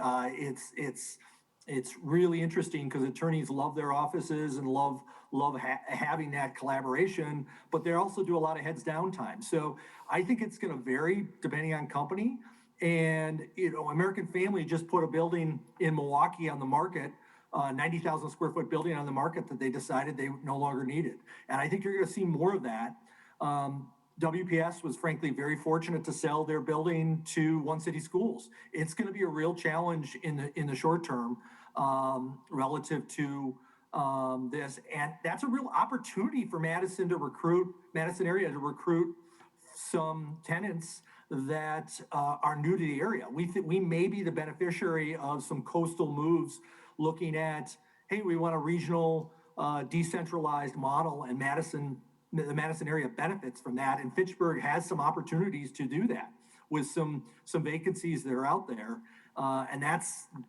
L: It's really interesting because attorneys love their offices and love having that collaboration, but they also do a lot of heads down time. So I think it's going to vary depending on company. And, you know, American Family just put a building in Milwaukee on the market, 90,000 square foot building on the market that they decided they no longer needed. And I think you're going to see more of that. WPS was frankly very fortunate to sell their building to One City Schools. It's going to be a real challenge in the short term relative to this, and that's a real opportunity for Madison area to recruit some tenants that are new to the area. We may be the beneficiary of some coastal moves, looking at, hey, we want a regional decentralized model, and the Madison area benefits from that, and Fitchburg has some opportunities to do that with some vacancies that are out there, and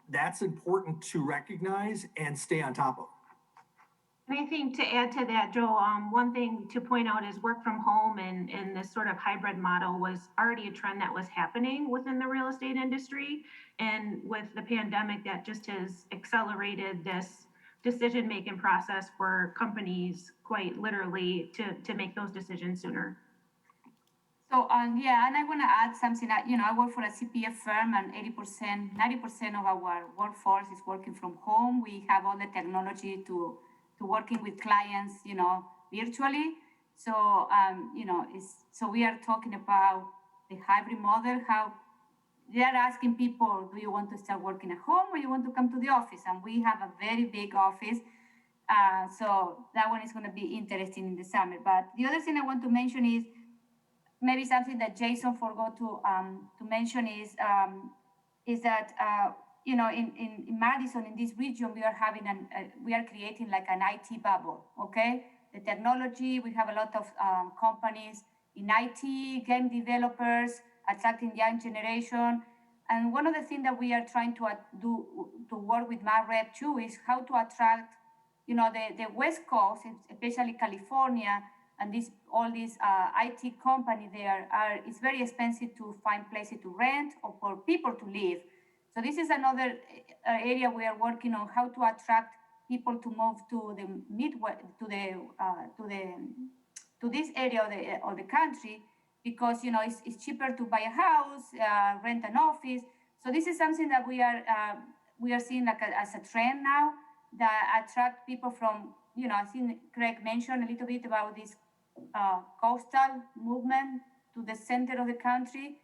L: that's important to recognize and stay on top of.
M: And I think to add to that, Joe, one thing to point out is work from home and this sort of hybrid model was already a trend that was happening within the real estate industry, and with the pandemic, that just has accelerated this decision-making process for companies quite literally to make those decisions sooner.
A: So, yeah, and I want to add something. You know, I work for a CPF firm, and 90% of our workforce is working from home. We have all the technology to working with clients, you know, virtually. So, you know, so we are talking about the hybrid model, how they are asking people, do you want to start working at home or you want to come to the office? And we have a very big office. So that one is going to be interesting in the summer. But the other thing I want to mention is maybe something that Jason forgot to mention is that, you know, in Madison, in this region, we are creating like an IT bubble, okay? the technology. We have a lot of companies in IT, game developers, attracting young generation. And one of the things that we are trying to do to work with MadRep too is how to attract, the West Coast, especially California, and all these IT companies there it's very expensive to find places to rent or for people to live. So this is another area we are working on, how to attract people to move to the Midwest, to this area of the country, because it's cheaper to buy a house, rent an office. So this is something that we are seeing as a trend now, that attract people from, I think Craig mentioned a little bit about this coastal movement to the center of the country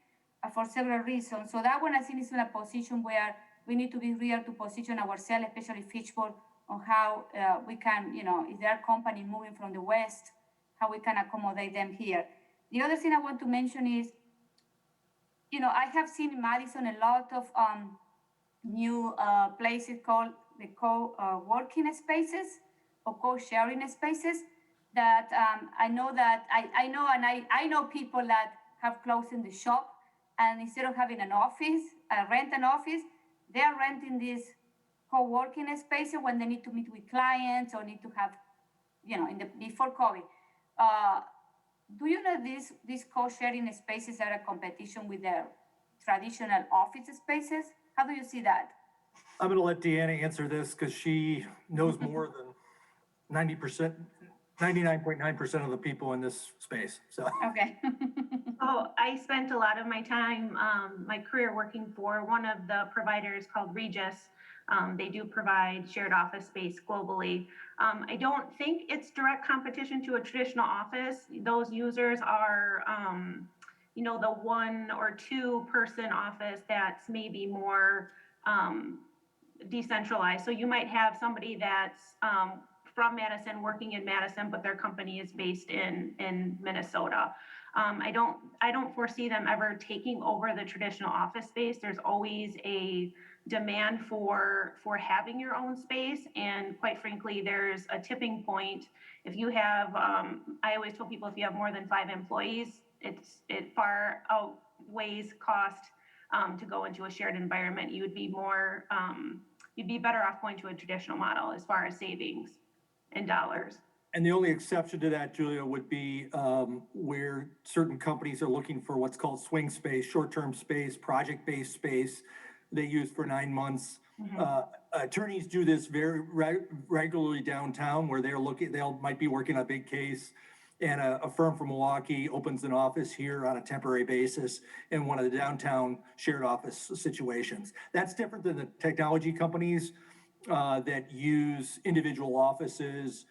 A: for several reasons. So that one, I think, is in a position where we need to be real to position ourselves, especially Fitchburg, on how we can, if there are companies moving from the West, how we can accommodate them here. The other thing I want to mention is, I have seen in Madison a lot of new places called the co-working spaces or co-sharing spaces that I know people that have closed in the shop, and instead of having an office, rent an office, they are renting these co-working spaces when they need to meet with clients or need to have, before COVID. Do you know these co-sharing spaces are a competition with the traditional office spaces? How do you see that?
L: I'm going to let Deanna answer this because she knows more than 90%, 99.9% of the people in this space. So.
A: Okay.
M: So I spent a lot of my time, my career working for one of the providers called Regis. They do provide shared office space globally. I don't think it's direct competition to a traditional office. Those users are, the 1 or 2 person office that's maybe more decentralized. So you might have somebody that's from Madison working in Madison, but their company is based in Minnesota. I don't foresee them ever taking over the traditional office space. There's always a demand for having your own space, and quite frankly, there's a tipping point. If you have, I always tell people, if you have more than 5 employees, it far outweighs cost to go into a shared environment. You'd be better off going to a traditional model as far as savings in dollars.
L: And the only exception to that, Julia, would be where certain companies are looking for what's called swing space, short-term space, project-based space they use for 9 months. Attorneys do this very regularly downtown, where they might be working on a big case, and a firm from Milwaukee opens an office here on a temporary basis in one of the downtown shared office situations. That's different than the technology companies that use individual offices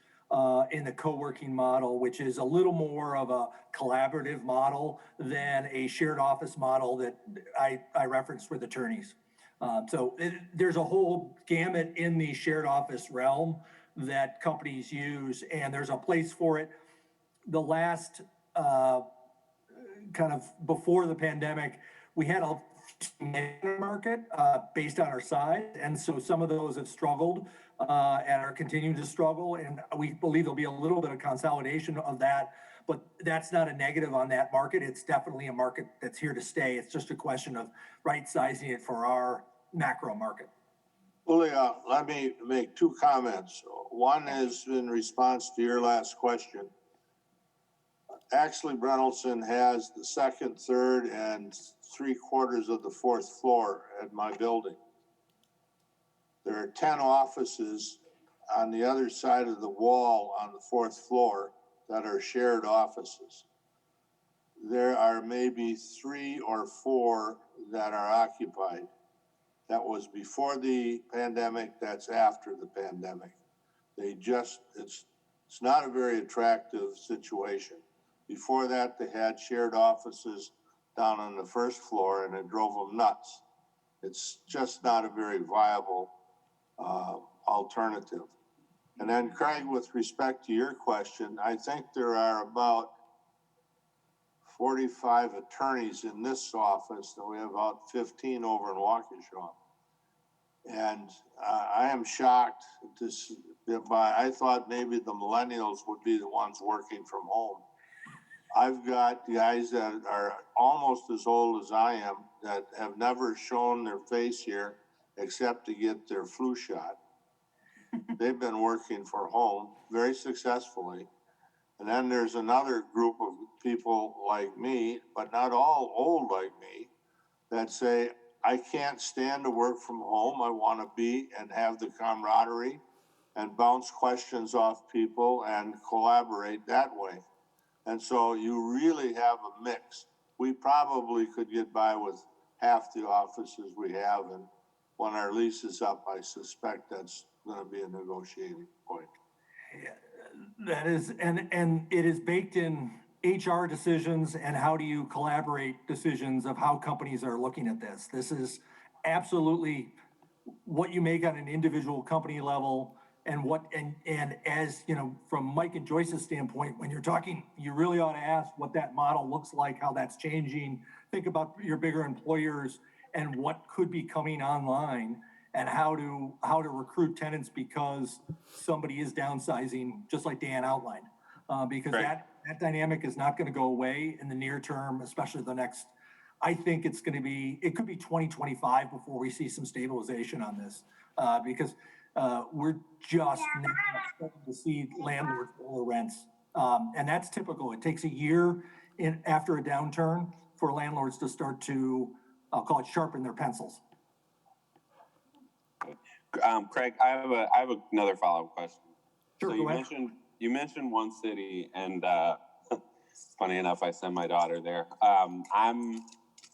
L: in the co-working model, which is a little more of a collaborative model than a shared office model that I referenced with attorneys. There's a whole gamut in the shared office realm that companies use, and there's a place for it. The last, kind of before the pandemic, we had a market based on our size, and so some of those have struggled and are continuing to struggle, and we believe there'll be a little bit of consolidation of that, but that's not a negative on that market. It's definitely a market that's here to stay. It's just a question of right-sizing it for our macro market.
H: Julia, let me make 2 comments. One is in response to your last question. Actually, Brennelson has the 2nd, 3rd, and 3/4 of the 4th floor at my building. There are 10 offices on the other side of the wall on the 4th floor that are shared offices. There are maybe 3 or 4 that are occupied. That was before the pandemic, that's after the pandemic. It's not a very attractive situation. Before that, they had shared offices down on the 1st floor, and it drove them nuts. It's just not a very viable alternative. And then, Craig, with respect to your question, I think there are about 45 attorneys in this office, and we have about 15 over in Waukesha. And I am shocked I thought maybe the millennials would be the ones working from home. I've got guys that are almost as old as I am that have never shown their face here except to get their flu shot. They've been working for home very successfully. And then there's another group of people like me, but not all old like me, that say, I can't stand to work from home. I want to be and have the camaraderie and bounce questions off people and collaborate that way. And so you really have a mix. We probably could get by with half the offices we have, and when our lease is up, I suspect that's going to be a negotiating point.
L: That is, and it is baked in HR decisions and how do you collaborate decisions of how companies are looking at this. This is absolutely what you make on an individual company level and and as, you know, from Mike and Joyce's standpoint, when you're talking, you really ought to ask what that model looks like, how that's changing. Think about your bigger employers and what could be coming online and how to recruit tenants because somebody is downsizing, just like Dan outlined. Because
K: Right.
L: that dynamic is not gonna go away in the near term, especially the next, I think it could be 2025 before we see some stabilization on this. Because we're just now starting to see landlords lower rents. And that's typical. It takes a year after a downturn for landlords to start to, I'll call it sharpen their pencils.
K: Craig, I have another follow-up question.
L: Sure,
K: So
L: go ahead.
K: you mentioned one city, and funny enough, I sent my daughter there. I'm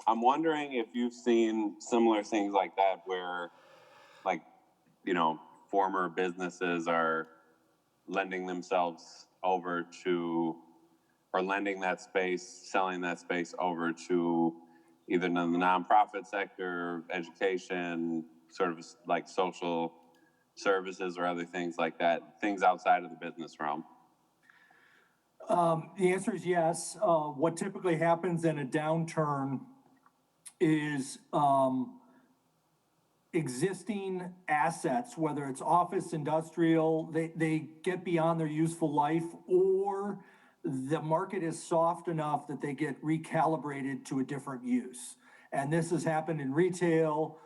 K: wondering if you've seen similar things like that, where, like, you know, former businesses are lending themselves over to, or lending that space, selling that space over to either the nonprofit sector, education, sort of like social services or other things like that, things outside of the business realm?
L: The answer is yes. What typically happens in a downturn is existing assets, whether it's office, industrial, they get beyond their useful life, or the market is soft enough that they get recalibrated to a different use. And this has happened in retail.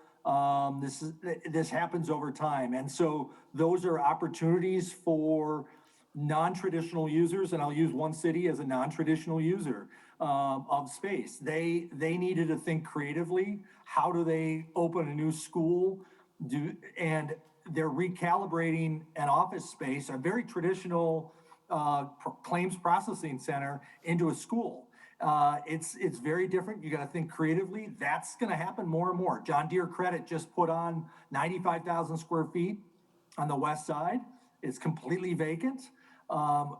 L: This happens over time. And so those are opportunities for non-traditional users, and I'll use one city as a non-traditional user of space. They needed to think creatively. How do they open a new school? And they're recalibrating an office space, a very traditional claims processing center, into a school. It's very different. You got to think creatively. That's going to happen more and more. John Deere Credit just put on 95,000 square feet on the west side. It's completely vacant. What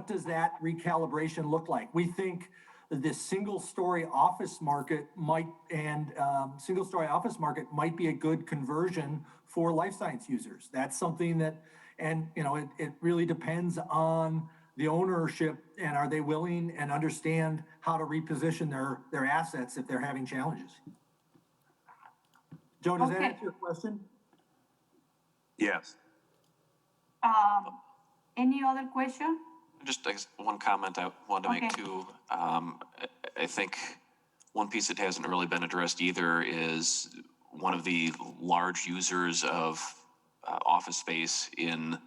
L: does that recalibration look like? We think this single-story office market might be a good conversion for life science users. That's something that, and you know, it really depends on the ownership and are they willing and understand how to reposition their assets if they're having challenges. Joe, does that
A: Okay.
L: answer your question?
K: Yes.
A: Any other question?
C: Just I guess, one comment I wanted to make
A: Okay.
C: too. I think one piece that hasn't really been addressed either is one of the large users of office space in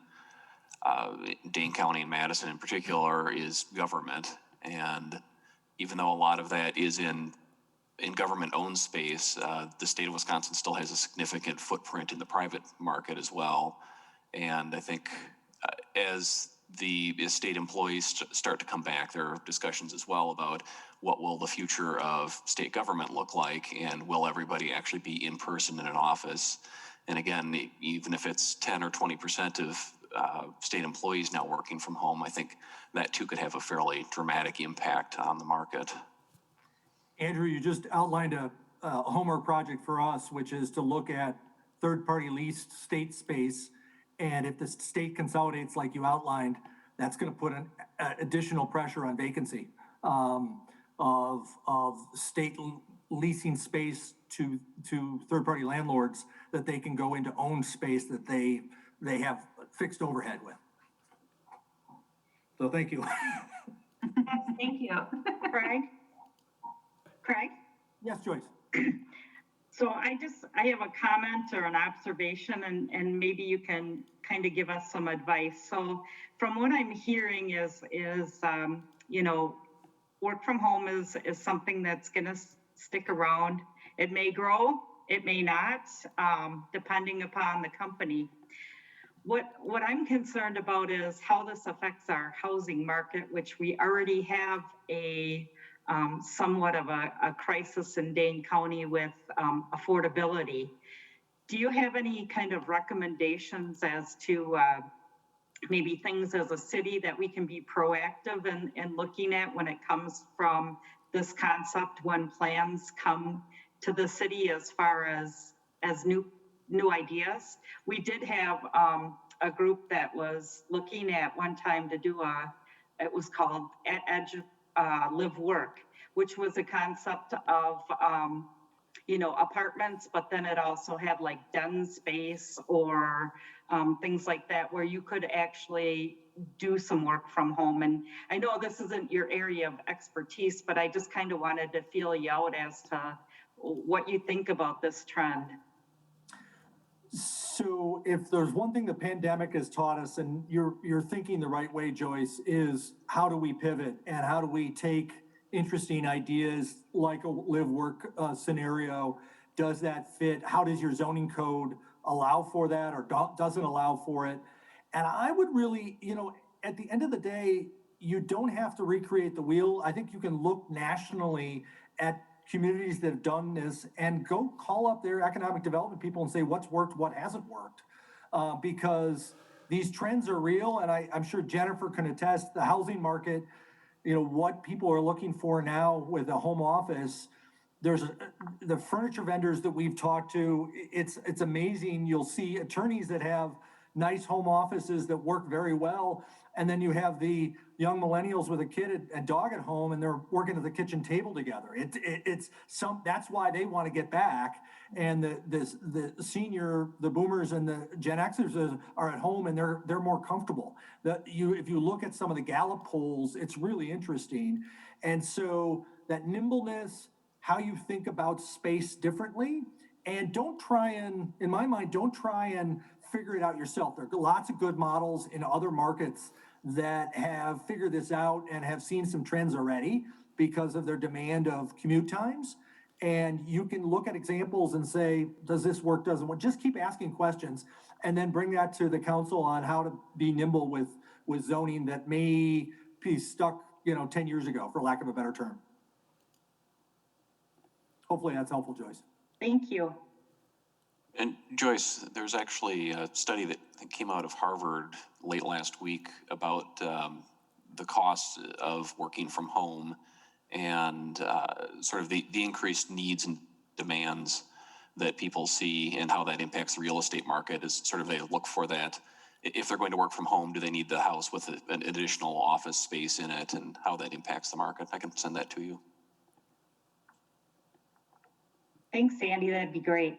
C: Dane County and Madison in particular is government. And even though a lot of that is in government-owned space, the state of Wisconsin still has a significant footprint in the private market as well. And I think as the state employees start to come back, there are discussions as well about what will the future of state government look like, and will everybody actually be in person in an office? And again, even if it's 10 or 20% of state employees now working from home, I think that too could have a fairly dramatic impact on the market.
L: Andrew, you just outlined a homework project for us, which is to look at third-party leased state space. And if the state consolidates like you outlined, that's going to put an additional pressure on vacancy of state leasing space to third-party landlords that they can go into owned space that they have fixed overhead with. So thank you.
M: Thank you.
B: Craig?
L: Yes, Joyce.
B: So I have a comment or an observation, and maybe you can kind of give us some advice. So from what I'm hearing is you know, work from home is something that's going to stick around. It may grow, it may not, depending upon the company. What I'm concerned about is how this affects our housing market, which we already have a somewhat of a crisis in Dane County with affordability. Do you have any kind of recommendations as to maybe things as a city that we can be proactive in looking at when it comes from this concept when plans come to the city as far as new ideas? We did have a group that was looking at one time to do it was called Edge Live Work, which was a concept of you know, apartments, but then it also had like den space or things like that where you could actually do some work from home. And I know this isn't your area of expertise, but I just kind of wanted to feel you out as to what you think about this trend.
L: So if there's one thing the pandemic has taught us, and you're thinking the right way, Joyce, is how do we pivot and how do we take interesting ideas like a live work scenario? Does that fit? How does your zoning code allow for that or doesn't allow for it? And I would really, you know, at the end of the day, you don't have to recreate the wheel. I think you can look nationally at communities that have done this and go call up their economic development people and say what's worked, what hasn't worked. Because these trends are real, and I'm sure Jennifer can attest, the housing market, you know, what people are looking for now with a home office. There's the furniture vendors that we've talked to, it's amazing. You'll see attorneys that have nice home offices that work very well, and then you have the young millennials with a kid and dog at home, and they're working at the kitchen table together. That's why they want to get back. And the senior, the boomers and the Gen Xers are at home and they're more comfortable. If you look at some of the Gallup polls, it's really interesting. And so that nimbleness, how you think about space differently, and in my mind, don't try and figure it out yourself. There are lots of good models in other markets that have figured this out and have seen some trends already because of their demand of commute times. And you can look at examples and say, does this work, doesn't work? Just keep asking questions and then bring that to the council on how to be nimble with zoning that may be stuck, 10 years ago, for lack of a better term. Hopefully that's helpful, Joyce.
B: Thank you.
C: And Joyce, there's actually a study that came out of Harvard late last week about the cost of working from home and sort of the increased needs and demands that people see and how that impacts the real estate market is sort of they look for that. If they're going to work from home, do they need the house with an additional office space in it and how that impacts the market? I can send that to you.
B: Thanks, Sandy. That'd be great.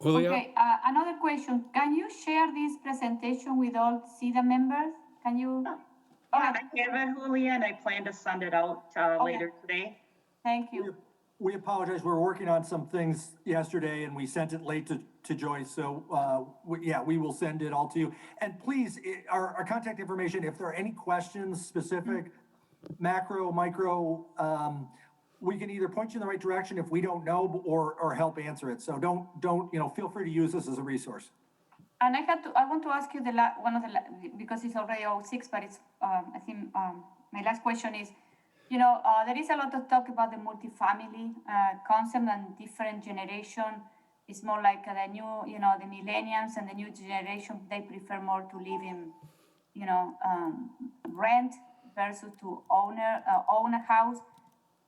D: Julia?
A: Okay, another question. Can you share this presentation with all CIDA members? Can you?
B: Yeah, I have it, Julia, and I plan to send it out later today.
A: Thank you.
L: We apologize. We were working on some things yesterday and we sent it late to Joyce. So we will send it all to you. And please, our contact information, if there are any questions, specific, macro, micro, we can either point you in the right direction if we don't know or help answer it. So don't feel free to use this as a resource.
A: And I want to ask you because it's already 06, but it's, I think my last question is, there is a lot of talk about the multifamily concept and different generation. It's more like the new, the millennials and the new generation, they prefer more to live in, rent versus to own a house.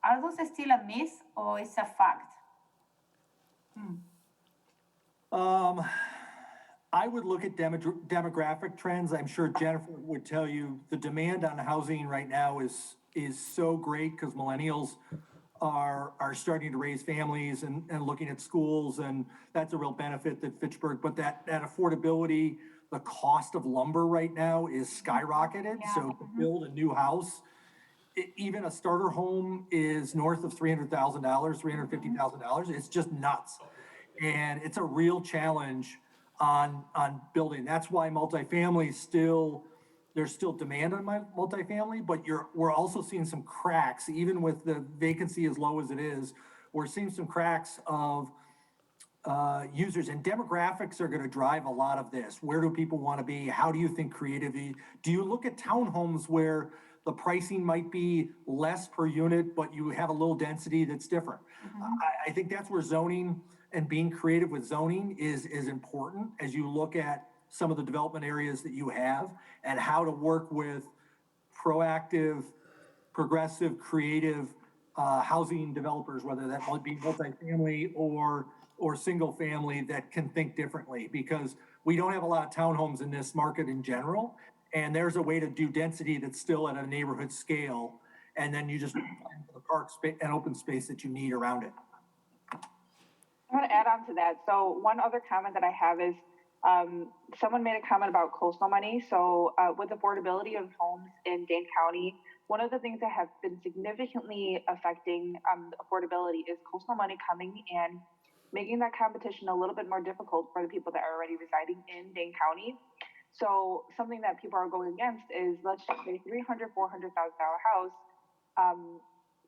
A: Are those still a myth or is a fact?
L: I would look at demographic trends. I'm sure Jennifer would tell you the demand on housing right now is so great because millennials are starting to raise families and looking at schools, and that's a real benefit that Fitchburg, but that affordability, the cost of lumber right now is skyrocketed.
A: Yeah.
L: So to build a new house, even a starter home is north of $300,000, $350,000. It's just nuts. And it's a real challenge on building. That's why multifamily there's still demand on my multifamily, but we're also seeing some cracks, even with the vacancy as low as it is. We're seeing some cracks of users, and demographics are going to drive a lot of this. Where do people want to be? How do you think creatively? Do you look at townhomes where the pricing might be less per unit, but you have a little density that's different? I think that's where zoning and being creative with zoning is important as you look at some of the development areas that you have and how to work with proactive, progressive, creative housing developers, whether that might be multifamily or single family, that can think differently, because we don't have a lot of townhomes in this market in general. And there's a way to do density that's still at a neighborhood scale. And then you just plan for the park and open space that you need around it.
I: I want to add on to that. So one other comment that I have is someone made a comment about coastal money. So with affordability of homes in Dane County, one of the things that have been significantly affecting affordability is coastal money coming and making that competition a little bit more difficult for the people that are already residing in Dane County. So something that people are going against is, let's just say $300,000, $400,000 house.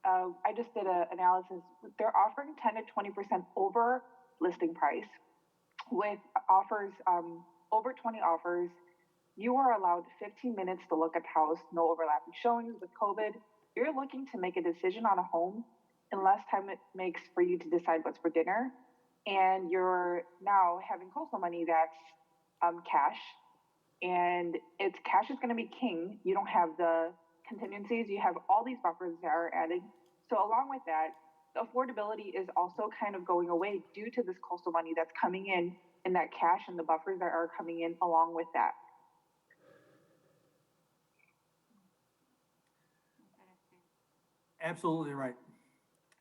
I: I just did an analysis. They're offering 10 to 20% over listing price with offers, over 20 offers. You are allowed 15 minutes to look at the house, no overlapping showings. With COVID, you're looking to make a decision on a home in less time it makes for you to decide what's for dinner. And you're now having coastal money that's cash. And cash is going to be king. You don't have the contingencies. You have all these buffers that are added. So along with that, the affordability is also kind of going away due to this coastal money that's coming in, and that cash and the buffers that are coming in along with that.
L: Absolutely right.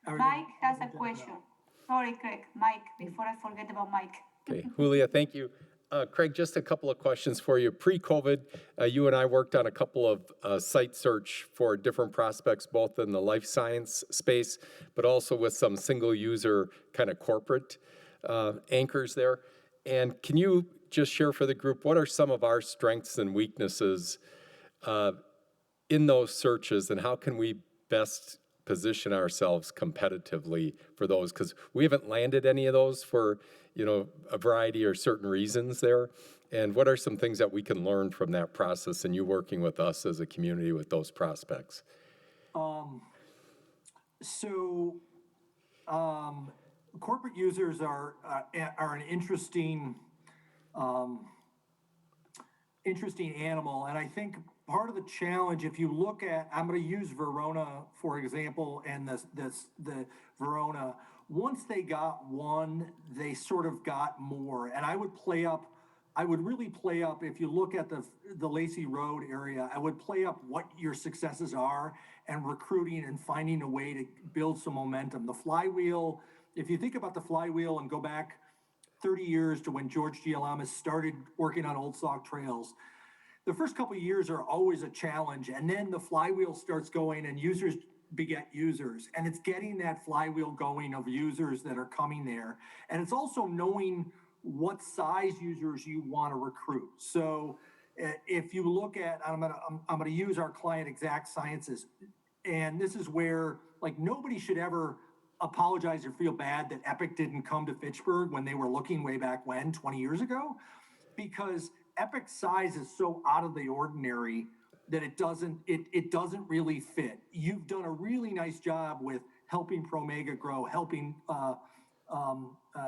A: Mike has a question. Sorry, Craig. Mike, before I forget about Mike.
D: Okay, Julia, thank you. Craig, just a couple of questions for you. Pre-COVID, you and I worked on a couple of site search for different prospects, both in the life science space, but also with some single user kind of corporate anchors there. And can you just share for the group, what are some of our strengths and weaknesses in those searches, and how can we best position ourselves competitively for those? Because we haven't landed any of those for, a variety or certain reasons there. And what are some things that we can learn from that process and you working with us as a community with those prospects?
L: Corporate users are an interesting animal. And I think part of the challenge, if you look at, I'm going to use Verona, for example, and the Verona, once they got one, they sort of got more. And I would really play up, if you look at the Lacey Road area, I would play up what your successes are and recruiting and finding a way to build some momentum. The flywheel, if you think about the flywheel and go back 30 years to when George G. Alamas started working on Old Sauk Trails, the first couple of years are always a challenge, and then the flywheel starts going and users beget users, and it's getting that flywheel going of users that are coming there. And it's also knowing what size users you want to recruit. So if you look at, I'm going to use our client Exact Sciences, and this is where, like, nobody should ever apologize or feel bad that Epic didn't come to Fitchburg when they were looking way back when, 20 years ago, because Epic's size is so out of the ordinary that it doesn't really fit. You've done a really nice job with helping Promega grow, helping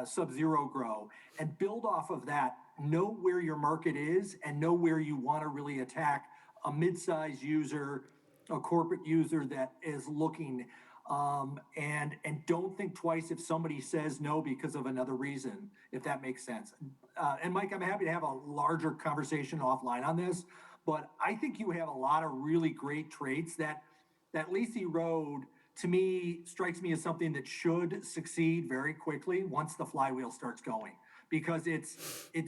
L: Sub-Zero grow, and build off of that. Know where your market is and know where you want to really attack a mid-size user, a corporate user that is looking, and don't think twice if somebody says no because of another reason, if that makes sense. And Mike, I'm happy to have a larger conversation offline on this, but I think you have a lot of really great traits that Lacey Road, to me, strikes me as something that should succeed very quickly once the flywheel starts going, because it's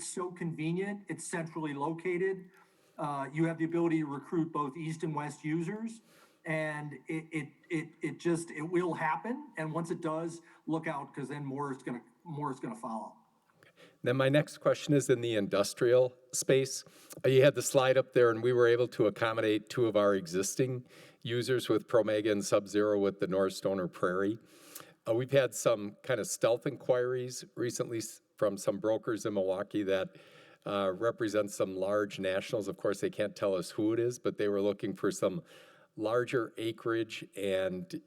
L: so convenient, it's centrally located. You have the ability to recruit both East and West users, and it will happen. And once it does, look out, because then more is gonna follow.
D: Then my next question is in the industrial space. You had the slide up there, and we were able to accommodate 2 of our existing users with Promega and Sub-Zero with the Northstone or Prairie. We've had some kind of stealth inquiries recently from some brokers in Milwaukee that represent some large nationals. Of course, they can't tell us who it is, but they were looking for some larger acreage and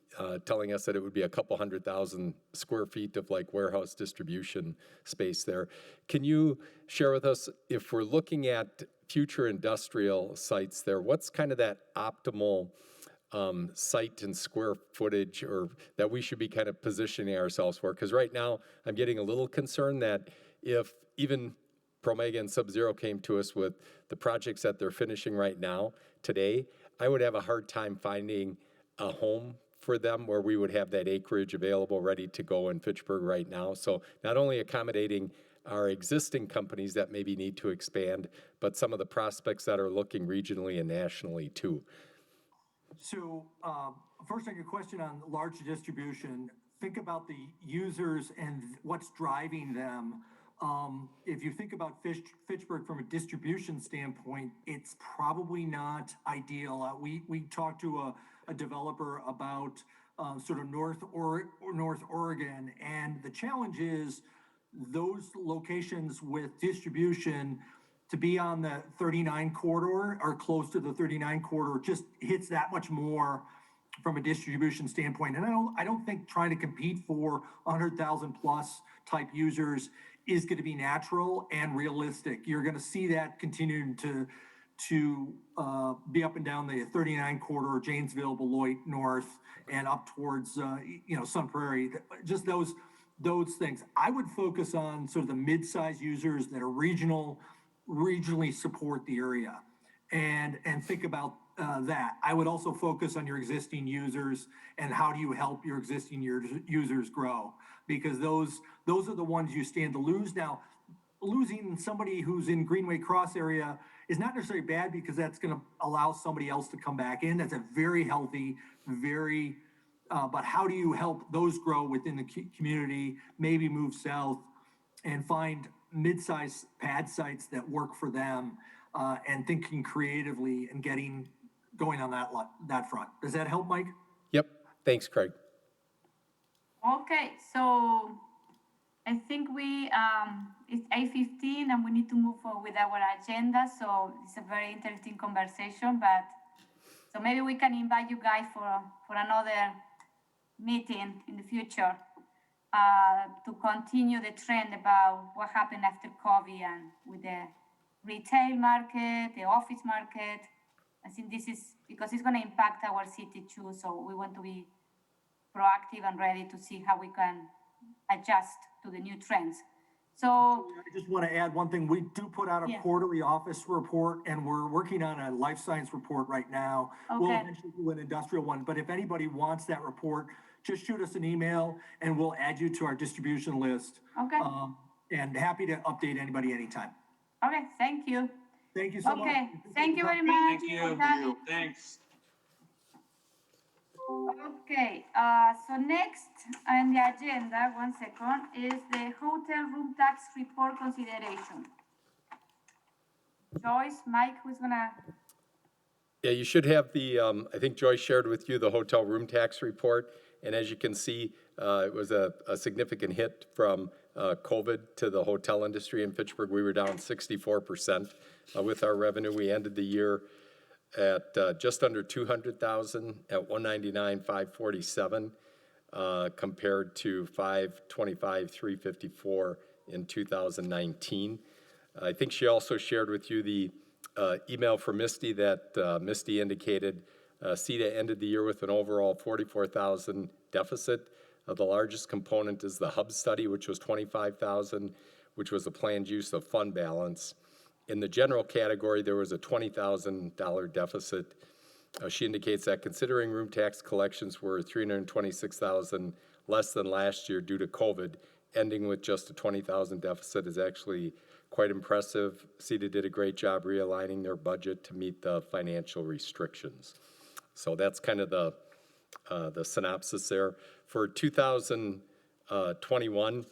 D: telling us that it would be a couple 100,000 square feet of like warehouse distribution space there. Can you share with us, if we're looking at future industrial sites there, what's kind of that optimal site and square footage, or that we should be kind of positioning ourselves for? Because right now I'm getting a little concerned that if even Promega and Sub-Zero came to us with the projects that they're finishing right now today, I would have a hard time finding a home for them where we would have that acreage available ready to go in Fitchburg right now. So not only accommodating our existing companies that maybe need to expand, but some of the prospects that are looking regionally and nationally too.
L: So first on your question on large distribution, think about the users and what's driving them. If you think about Fitchburg from a distribution standpoint, it's probably not ideal. We talked to a developer about sort of North Oregon, and the challenge is those locations with distribution to be on the 39 corridor or close to the 39 corridor just hits that much more from a distribution standpoint. And I don't think trying to compete for 100,000 plus type users is going to be natural and realistic. You're going to see that continuing to be up and down the 39 corridor, Janesville, Beloit, North, and up towards Sun Prairie. Just those things. I would focus on sort of the mid-size users that are regionally support the area, and think about that. I would also focus on your existing users and how do you help your existing users grow, because those are the ones you stand to lose. Now, losing somebody who's in Greenway Cross area is not necessarily bad, because that's going to allow somebody else to come back in. That's a very healthy, but how do you help those grow within the community, maybe move south and find mid-size pad sites that work for them, and thinking creatively and going on that front. Does that help, Mike?
D: Yep. Thanks, Craig.
A: Okay, so I think it's 8:15 and we need to move forward with our agenda. So it's a very interesting conversation, so maybe we can invite you guys for another meeting in the future to continue the trend about what happened after COVID and with the retail market, the office market. I think this is because it's going to impact our city too. So we want to be proactive and ready to see how we can adjust to the new trends. So
L: I just want to add one thing. We do put out a quarterly office report, and we're working on a life science report right now.
A: Okay.
L: We'll eventually do an industrial one, but if anybody wants that report, just shoot us an email and we'll add you to our distribution list.
A: Okay.
L: And happy to update anybody anytime.
A: Okay, thank you.
L: Thank you so much.
A: Okay, thank you very much.
F: Thank you. Thanks.
A: Okay, so next on the agenda, 1 second, is the hotel room tax report consideration. Joyce, Mike, who's gonna?
D: Yeah, you should have the, I think Joyce shared with you the hotel room tax report. And as you can see, it was a significant hit from COVID to the hotel industry in Fitchburg. We were down 64% with our revenue. We ended the year at just under 200,000 at 199,547 compared to 525,354 in 2019. I think she also shared with you the email from Misty that Misty indicated CETA ended the year with an overall 44,000 deficit. The largest component is the hub study, which was 25,000, which was a planned use of fund balance. In the general category, there was a $20,000 deficit She indicates that considering room tax collections were $326,000 less than last year due to COVID, ending with just a $20,000 deficit is actually quite impressive. CETA did a great job realigning their budget to meet the financial restrictions. So that's kind of the synopsis there. For 2021,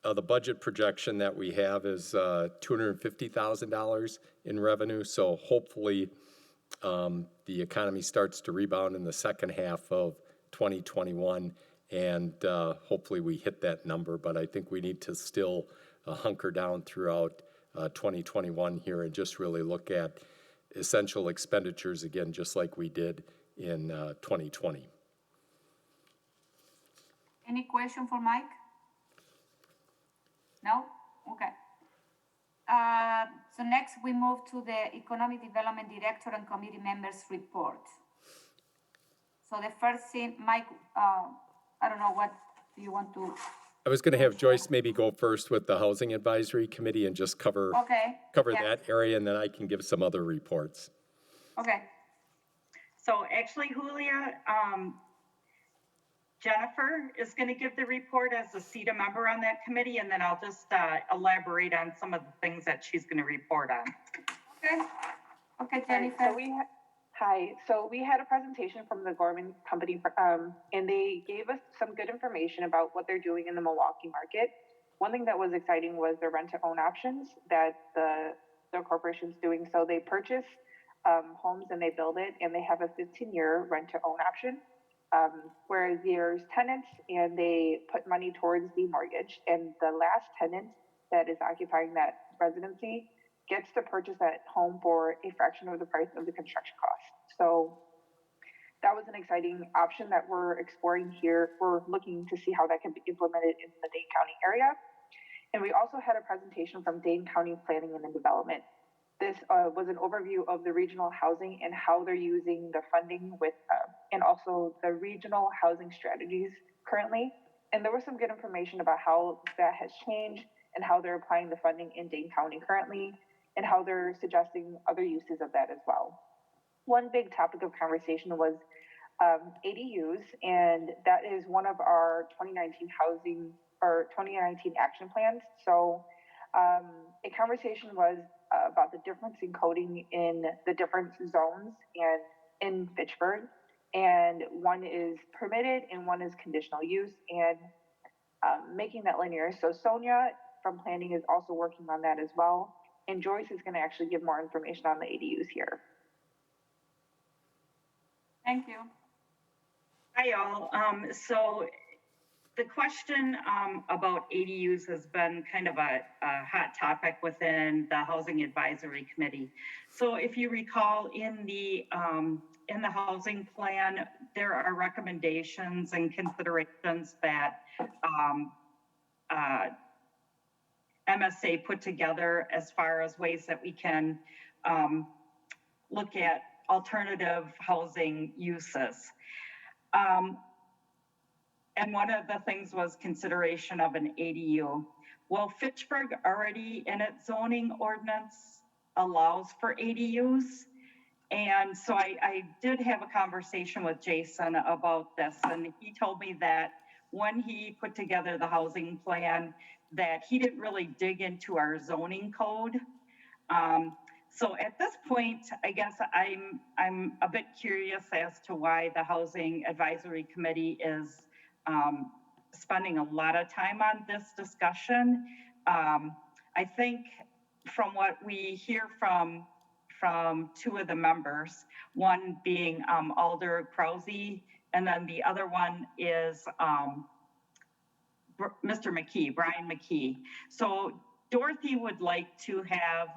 D: the budget projection that we have is $250,000 in revenue. So hopefully the economy starts to rebound in the second half of 2021, and hopefully we hit that number. But I think we need to still hunker down throughout 2021 here and just really look at essential expenditures again, just like we did in 2020.
A: Any question for Mike? No? Okay. So next we move to the Economic Development Director and Committee Members report. So the first thing, Mike, I don't know, what do you want to?
D: I was going to have Joyce maybe go first with the Housing Advisory Committee and just cover that area, and then I can give some other reports.
A: Okay.
B: So actually, Julia, Jennifer is going to give the report as a CETA member on that committee, and then I'll just elaborate on some of the things that she's going to report on.
A: Okay. Okay, Jennifer.
I: So we had a presentation from the Gorman Company, and they gave us some good information about what they're doing in the Milwaukee market. One thing that was exciting was the rent-to-own options that the corporation's doing. So they purchase homes and they build it, and they have a 15-year rent-to-own option. Whereas there's tenants and they put money towards the mortgage, and the last tenant that is occupying that residency gets to purchase that home for a fraction of the price of the construction cost. So that was an exciting option that we're exploring here. We're looking to see how that can be implemented in the Dane County area. And we also had a presentation from Dane County Planning and Development. This was an overview of the regional housing and how they're using the funding with, and also the regional housing strategies currently. And there was some good information about how that has changed and how they're applying the funding in Dane County currently, and how they're suggesting other uses of that as well. One big topic of conversation was ADUs, and that is one of our 2019 action plans. So a conversation was about the difference in coding in the different zones and in Fitchburg, and one is permitted and one is conditional use, and making that linear. So Sonia from planning is also working on that as well. And Joyce is going to actually give more information on the ADUs here.
A: Thank you.
B: Hi, y'all. So the question about ADUs has been kind of a hot topic within the Housing Advisory Committee. So if you recall, in the housing plan, there are recommendations and considerations that MSA put together as far as ways that we can look at alternative housing uses. And one of the things was consideration of an ADU. Well, Fitchburg already in its zoning ordinance allows for ADUs. And so I did have a conversation with Jason about this, and he told me that when he put together the housing plan, that he didn't really dig into our zoning code. So at this point, I guess I'm a bit curious as to why the Housing Advisory Committee is spending a lot of time on this discussion. I think from what we hear from two of the members, one being Alder Krause, and then the other one is Mr. McKee, Brian McKee. So Dorothy would like to have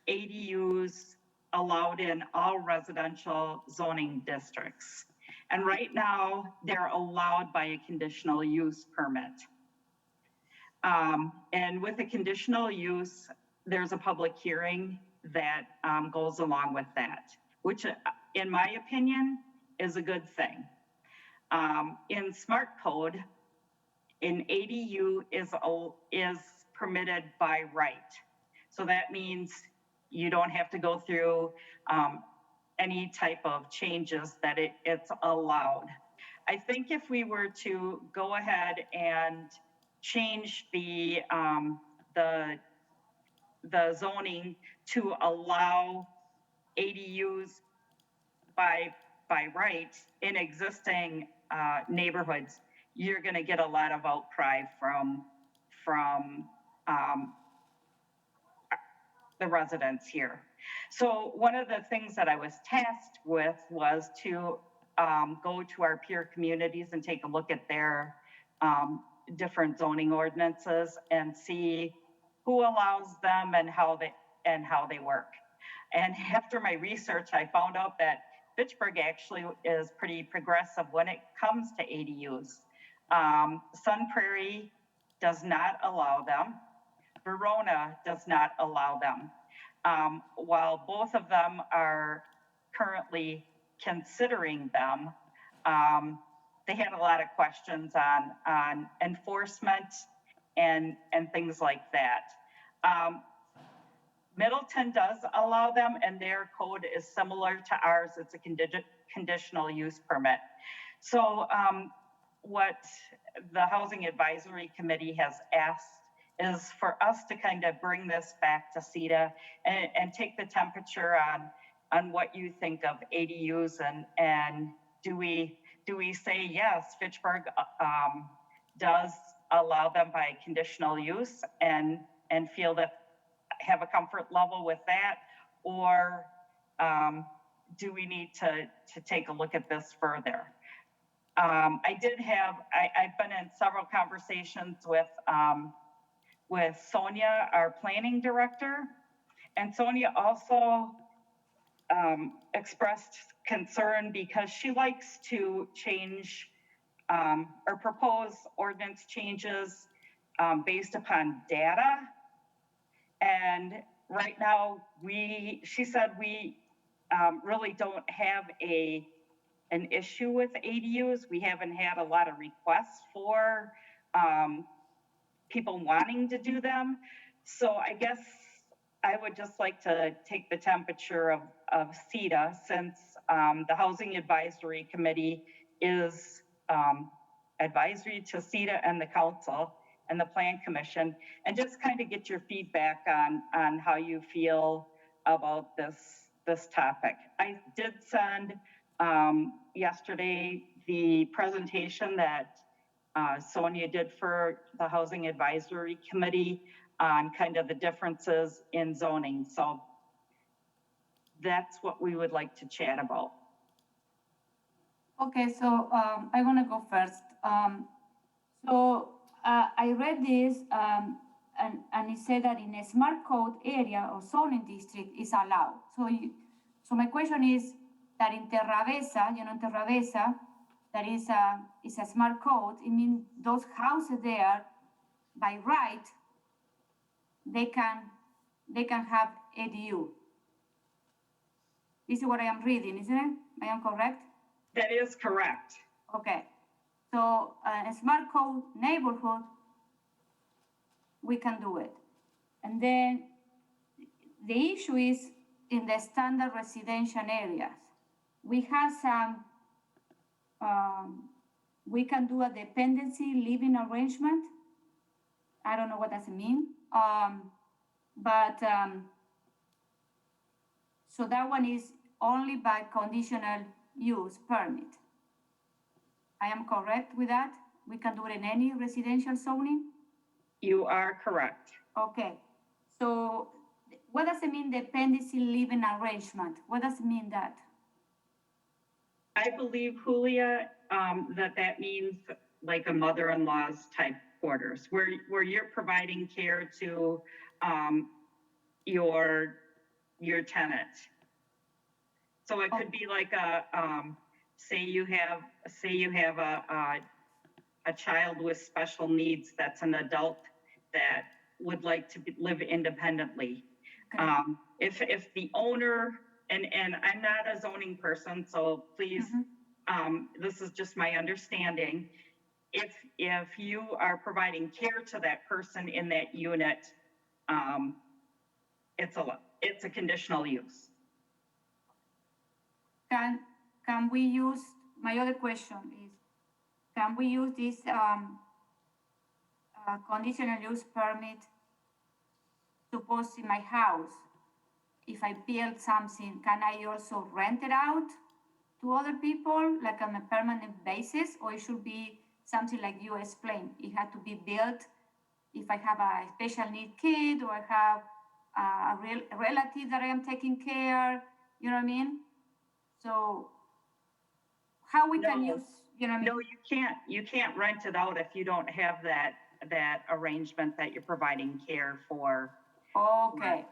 B: ADUs allowed in all residential zoning districts. And right now, they're allowed by a conditional use permit. And with a conditional use, there's a public hearing that goes along with that, which in my opinion is a good thing. In Smart Code, an ADU is permitted by right. So that means you don't have to go through any type of changes that it's allowed. I think if we were to go ahead and change the zoning to allow ADUs by right in existing neighborhoods, you're going to get a lot of outcry from the residents here. So one of the things that I was tasked with was to go to our peer communities and take a look at their different zoning ordinances and see who allows them and how they work. And after my research, I found out that Fitchburg actually is pretty progressive when it comes to ADUs. Sun Prairie does not allow them. Verona does not allow them. While both of them are currently considering them, they had a lot of questions on enforcement and things like that. Middleton does allow them, and their code is similar to ours. It's a conditional use permit. So what the Housing Advisory Committee has asked is for us to kind of bring this back to CETA and take the temperature on what you think of ADUs, and do we say yes, Fitchburg does allow them by conditional use and feel that have a comfort level with that, or do we need to take a look at this further? I've been in several conversations with Sonia, our planning director, and Sonia also expressed concern because she likes to change or propose ordinance changes based upon data. And right now, she said we really don't have an issue with ADUs. We haven't had a lot of requests for people wanting to do them. So I guess I would just like to take the temperature of CETA, since the Housing Advisory Committee is advisory to CETA and the council and the Plan Commission, and just kind of get your feedback on how you feel about this topic. I did send yesterday the presentation that Sonia did for the Housing Advisory Committee on kind of the differences in zoning. So that's what we would like to chat about.
A: Okay, so I want to go first. I read this and it said that in a smart code area or zoning district is allowed. So my question is that in Terravesa, in Terravesa, that is a smart code. It means those houses there, by right, they can have ADU. This is what I am reading, isn't it? I am correct?
B: That is correct.
A: Okay. So a smart code neighborhood, we can do it. And then the issue is in the standard residential areas. We have some, we can do a dependency living arrangement. I don't know what does it mean. So that one is only by conditional use permit. I am correct with that? We can do it in any residential zoning?
B: You are correct.
A: Okay. So what does it mean, dependency living arrangement? What does it mean that?
B: I believe, Julia, that means like a mother-in-law's type quarters, where you're providing care to your tenant. So it could be like say you have a child with special needs that's an adult that would like to live independently. Okay. If the owner, and I'm not a zoning person, so please, this is just my understanding. If you are providing care to that person in that unit, it's a conditional use.
A: can we use, my other question is, can we use this conditional use permit, suppose in my house, if I build something, can I also rent it out to other people, like on a permanent basis, or it should be something like you explained? It had to be built if I have a special need kid, or I have a relative that I am taking care, you know what I mean? So how we can use, you know what I mean?
B: No, you can't rent it out if you don't have that arrangement that you're providing care for.
A: Okay.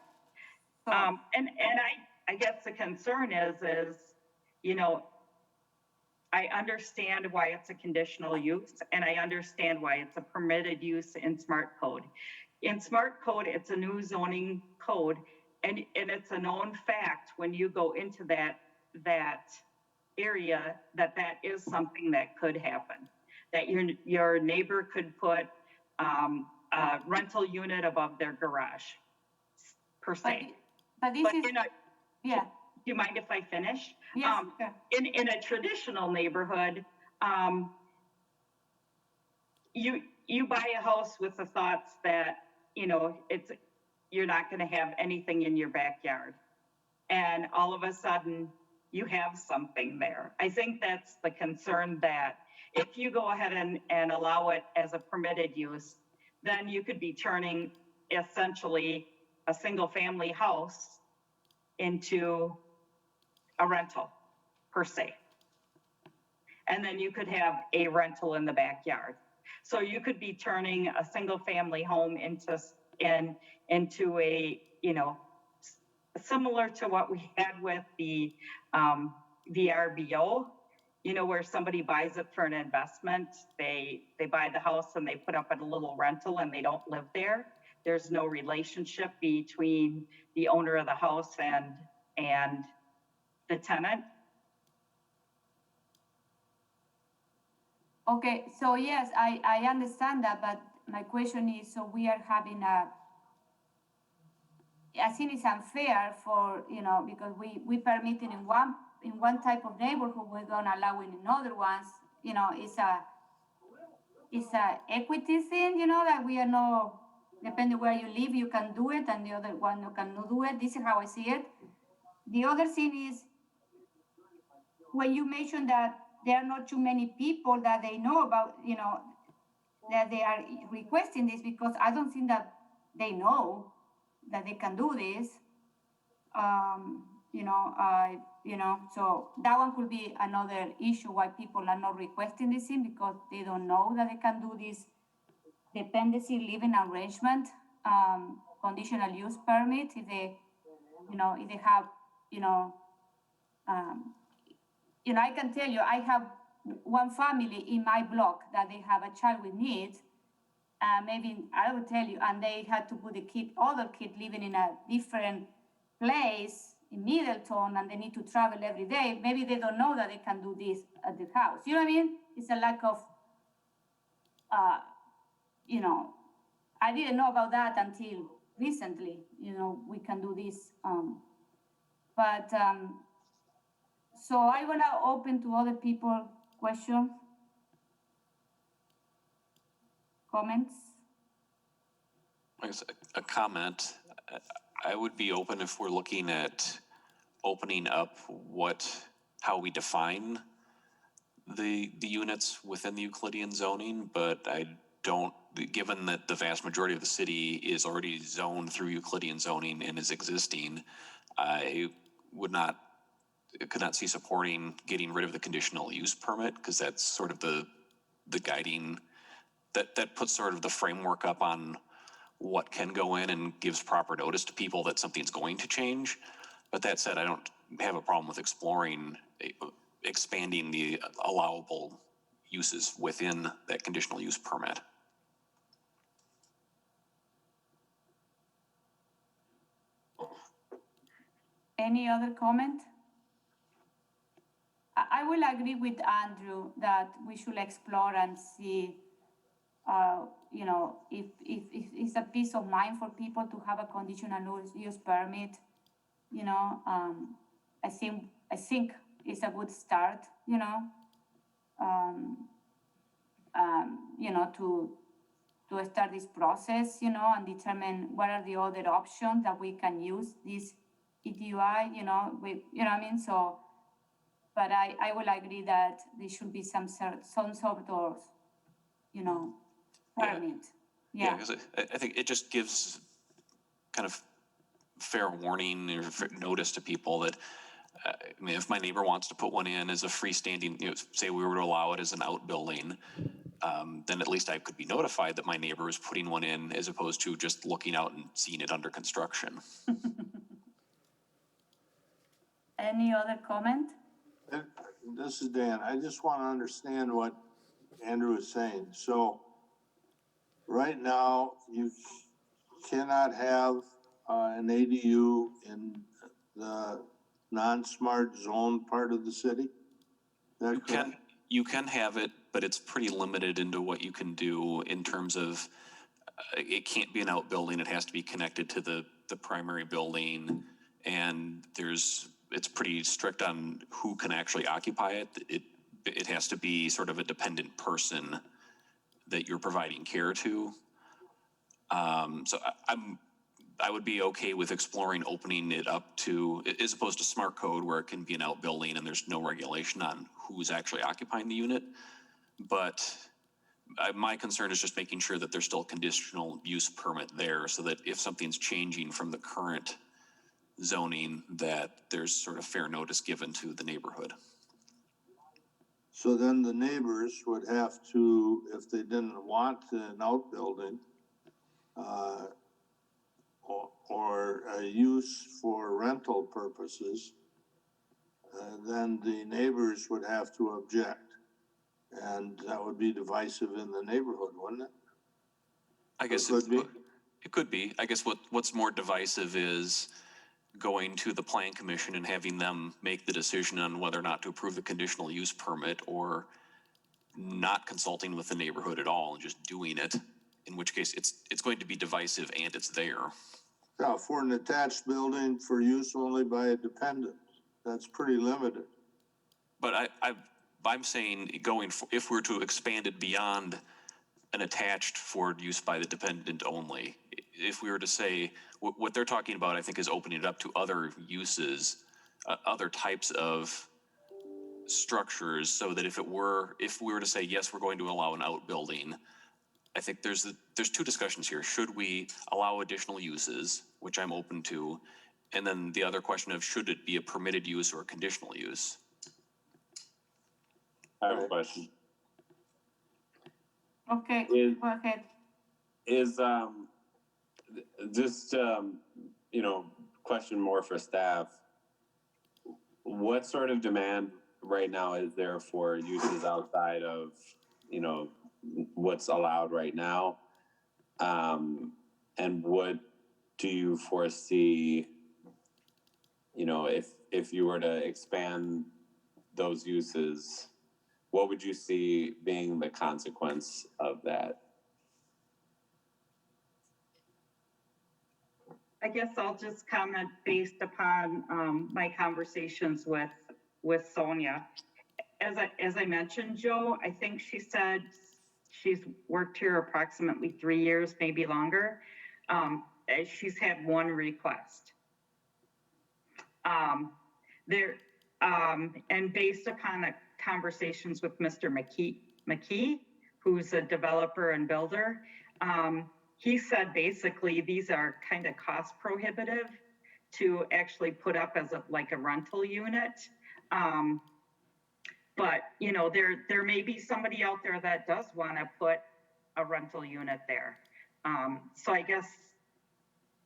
A: So,
B: And I guess the concern is, you know, I understand why it's a conditional use, and I understand why it's a permitted use in Smart Code. In Smart Code, it's a new zoning code, and it's a known fact when you go into that area that is something that could happen. That your neighbor could put a rental unit above their garage, per se.
A: But this is,
B: you know,
A: yeah.
B: do you mind if I finish?
A: Yes. Okay.
B: In a traditional neighborhood, you buy a house with the thoughts that, you know, you're not going to have anything in your backyard, and all of a sudden you have something there. I think that's the concern, that if you go ahead and allow it as a permitted use, then you could be turning essentially a single family house into a rental, per se. And then you could have a rental in the backyard. So you could be turning a single family home into a, you know, similar to what we had with the VRBO, you know, where somebody buys it for an investment. They buy the house and they put up a little rental and they don't live there. There's no relationship between the owner of the house and the tenant.
A: Okay, so yes, I understand that, but my question is, so we are having I think it's unfair for, you know, because we permit it in one type of neighborhood, we don't allow it in other ones. You know, it's a equity thing, you know, that we are no, depending where you live, you can do it, and the other one you cannot do it. This is how I see it. The other thing is, when you mentioned that there are not too many people that they know about, you know, that they are requesting this, because I don't think that they know that they can do this. You know, so that one could be another issue why people are not requesting this thing, because they don't know that they can do this dependency living arrangement, conditional use permit, if they have, I can tell you, I have one family in my block that they have a child with needs. Maybe I will tell you, and they had to put other kid living in a different place in Middleton, and they need to travel every day. Maybe they don't know that they can do this at the house. You know what I mean? It's a lack of, I didn't know about that until recently. We can do this. So I want to open to other people questions, comments.
C: I guess a comment. I would be open if we're looking at opening up how we define the units within the Euclidean zoning, but I don't, given that the vast majority of the city is already zoned through Euclidean zoning and is existing, I could not see supporting getting rid of the conditional use permit, because that's sort of the guiding, that puts sort of the framework up on what can go in and gives proper notice to people that something's going to change. But that said, I don't have a problem with expanding the allowable uses within that conditional use permit.
A: Any other comment? I will agree with Andrew that we should explore and see, if it's a peace of mind for people to have a conditional use permit. I think is a good start, you know, to start this process, you know, and determine what are the other options that we can use this ETUI, you know, with, you know what I mean? So, but I will agree that there should be some sort of, you know, permit.
C: Yeah, because I think it just gives kind of fair warning or notice to people that, I mean, if my neighbor wants to put one in as a freestanding, you know, say we were to allow it as an outbuilding, then at least I could be notified that my neighbor is putting one in as opposed to just looking out and seeing it under construction.
A: Any other comment?
H: This is Dan. I just want to understand what Andrew is saying. So right now, you cannot have an ADU in the non-smart zone part of the city?
C: You can have it, but it's pretty limited into what you can do in terms of, it can't be an outbuilding. It has to be connected to the primary building. And it's pretty strict on who can actually occupy it. It has to be sort of a dependent person that you're providing care to. So I would be okay with exploring opening it up to, as opposed to smart code where it can be an outbuilding and there's no regulation on who's actually occupying the unit. But my concern is just making sure that there's still a conditional use permit there so that if something's changing from the current zoning, that there's sort of fair notice given to the neighborhood.
H: So then the neighbors would have to, if they didn't want an outbuilding, or a use for rental purposes, then the neighbors would have to object. And that would be divisive in the neighborhood, wouldn't it?
C: I guess it could be. I guess what's more divisive is going to the plan commission and having them make the decision on whether or not to approve the conditional use permit, or not consulting with the neighborhood at all and just doing it, in which case it's going to be divisive and it's there.
H: Yeah, for an attached building for use only by a dependent, that's pretty limited.
C: But I'm saying if we're to expand it beyond an attached for use by the dependent only, if we were to say what they're talking about, I think is opening it up to other uses, other types of structures, so that if we were to say, yes, we're going to allow an outbuilding, I think there's two discussions here. Should we allow additional uses, which I'm open to, and then the other question of should it be a permitted use or a conditional use?
K: I have a question.
A: Okay, go ahead.
K: Is just you know, question more for staff. What sort of demand right now is there for uses outside of, you know, what's allowed right now? And what do you foresee, you know, if you were to expand those uses, what would you see being the consequence of that?
B: I guess I'll just comment based upon my conversations with Sonia. As I mentioned, Joe, I think she said she's worked here approximately 3 years, maybe longer. She's had one request. And based upon conversations with Mr. McKee, who's a developer and builder, he said basically these are kind of cost prohibitive to actually put up as a rental unit. But you know, there may be somebody out there that does want to put a rental unit there. So I guess,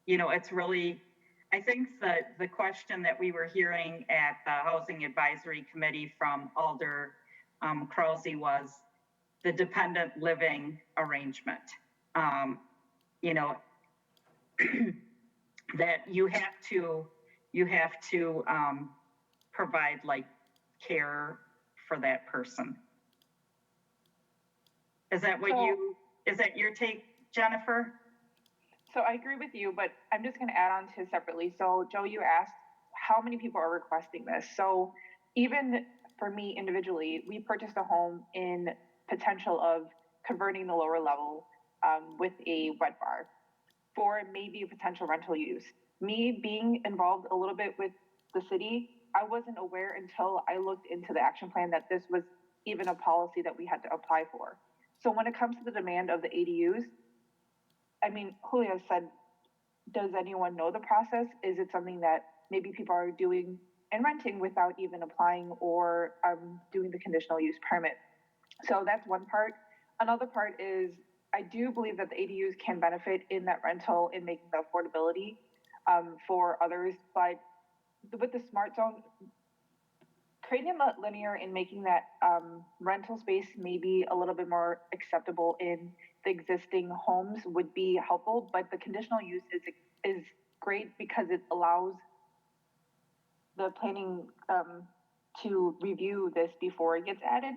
B: you know, it's really, I think that the question that we were hearing at the Housing Advisory Committee from Alder Krause was the dependent living arrangement. You know, that you have to provide like care for that person. Is that your take, Jennifer?
I: So I agree with you, but I'm just going to add on to separately. So Joe, you asked how many people are requesting this. So even for me individually, we purchased a home in potential of converting the lower level with a wet bar for maybe a potential rental use. Me being involved a little bit with the city, I wasn't aware until I looked into the action plan that this was even a policy that we had to apply for. So when it comes to the demand of the ADUs, I mean, Julia said, does anyone know the process? Is it something that maybe people are doing and renting without even applying or doing the conditional use permit? So that's one part. Another part is I do believe that the ADUs can benefit in that rental in making the affordability for others, but with the smart zone, creating that linear and making that rental space maybe a little bit more acceptable in the existing homes would be helpful, but the conditional use is great because it allows the planning to review this before it gets added.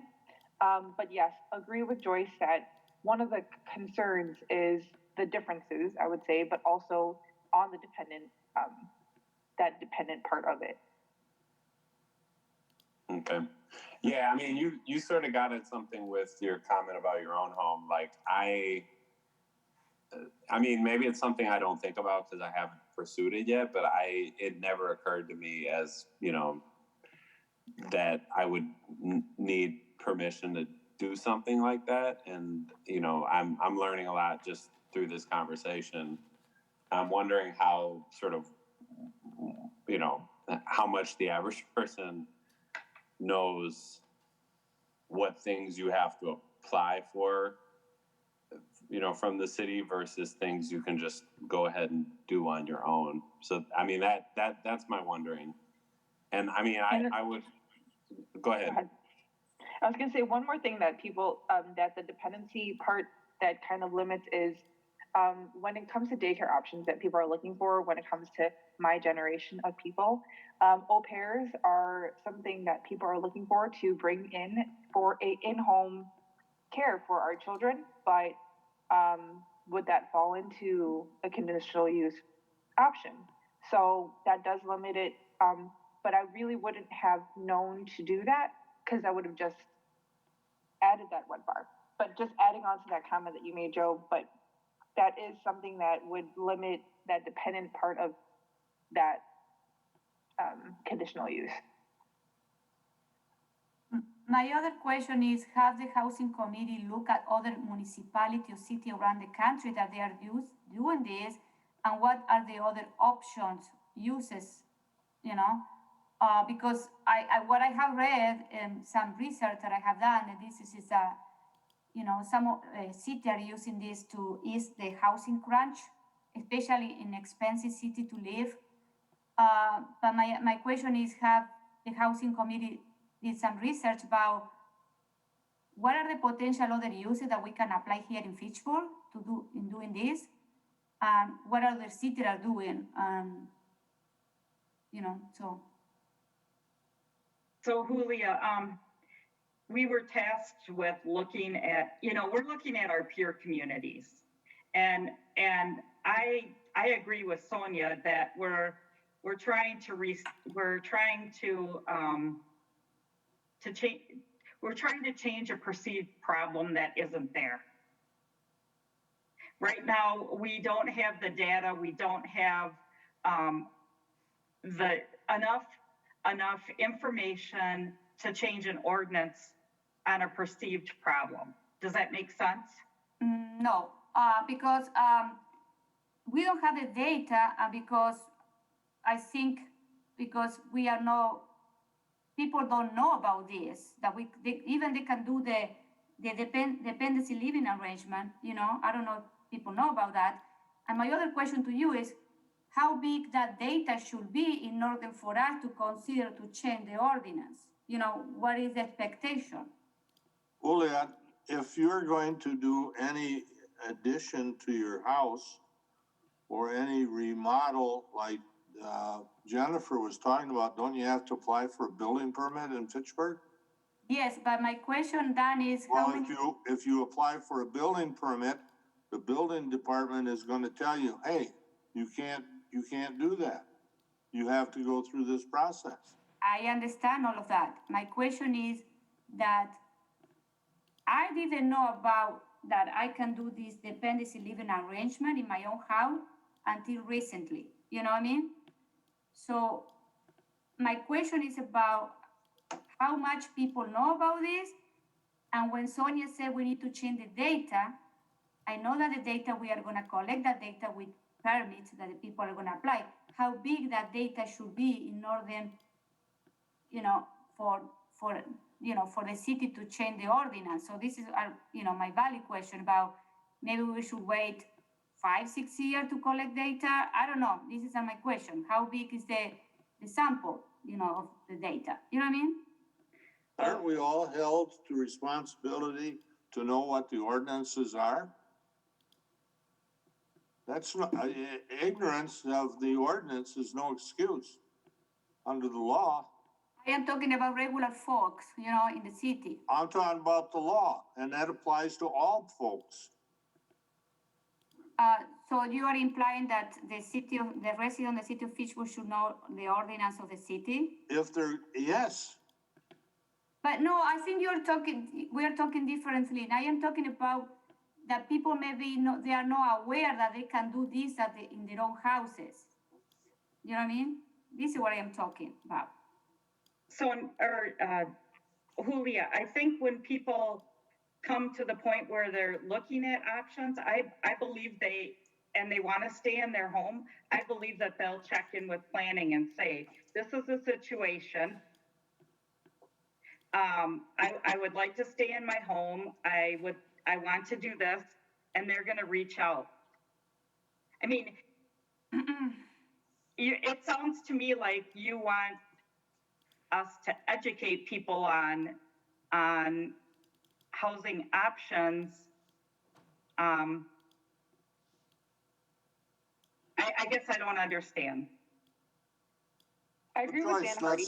I: But yes, agree with Joyce that one of the concerns is the differences, I would say, but also on the dependent, that dependent part of it.
K: Okay. Yeah, I mean, you sort of got at something with your comment about your own home. Like, I mean, maybe it's something I don't think about because I haven't pursued it yet, but it never occurred to me as, you know, that I would need permission to do something like that. And, you know, I'm learning a lot just through this conversation. I'm wondering how sort of, you know, how much the average person knows what things you have to apply for, you know, from the city versus things you can just go ahead and do on your own. So, I mean, that's my wondering. And I mean, I would, go ahead.
I: I was going to say one more thing that people, that the dependency part that kind of limits is when it comes to daycare options that people are looking for, when it comes to my generation of people, au pairs are something that people are looking for to bring in for a in-home care for our children, but would that fall into a conditional use option? So that does limit it, but I really wouldn't have known to do that because I would have just added that wet bar. But just adding on to that comment that you made, Joe, but that is something that would limit that dependent part of that conditional use.
A: My other question is, have the housing committee look at other municipalities or cities around the country that they are doing this, and what are the other options, uses, you know? Because what I have read and some research that I have done, and this is you know, some cities are using this to ease the housing crunch, especially in expensive city to live. But my question is, have the housing committee did some research about what are the potential other uses that we can apply here in Fitchburg to do in doing this, and what other cities are doing, you know, so.
B: So Julia, we were tasked with looking at, you know, we're looking at our peer communities, and I agree with Sonia that we're trying to change a perceived problem that isn't there. Right now, we don't have the data. We don't have enough information to change an ordinance on a perceived problem. Does that make sense?
A: No, because we don't have the data, because I think because we are people don't know about this, that they can do the dependency living arrangement, you know. I don't know if people know about that. And my other question to you is, how big that data should be in order for us to consider to change the ordinance? You know, what is the expectation?
H: Juliet, if you're going to do any addition to your house or any remodel like Jennifer was talking about, don't you have to apply for a building permit in Fitchburg?
A: Yes, but my question then is,
H: well, if you apply for a building permit, the building department is going to tell you, hey, you can't do that. You have to go through this process.
A: I understand all of that. My question is that I didn't know about that I can do this dependency living arrangement in my own house until recently. You know what I mean? So my question is about how much people know about this. And when Sonia said we need to change the data, I know that the data, we are going to collect that data with permits that the people are going to apply. How big that data should be in order, for the city to change the ordinance. So this is, my valid question about maybe we should wait 5-6 years to collect data. I don't know. This is my question. How big is the sample, of the data? You know what I mean?
H: Aren't we all held to responsibility to know what the ordinances are? That's not, ignorance of the ordinance is no excuse under the law.
A: I am talking about regular folks, in the city.
H: I'm talking about the law, and that applies to all folks.
A: So you are implying that the resident of the city of Fitchburg should know the ordinance of the city?
H: Yes.
A: But no, I think we are talking differently. And I am talking about that people they are not aware that they can do this in their own houses. You know what I mean? This is what I am talking about.
B: So, Julia, I think when people come to the point where they're looking at options, I believe they want to stay in their home, I believe that they'll check in with planning and say, this is a situation. I would like to stay in my home. I want to do this, and they're going to reach out. I mean, it sounds to me like you want us to educate people on housing options. I guess I don't understand.
I: I agree with Dan Hardy.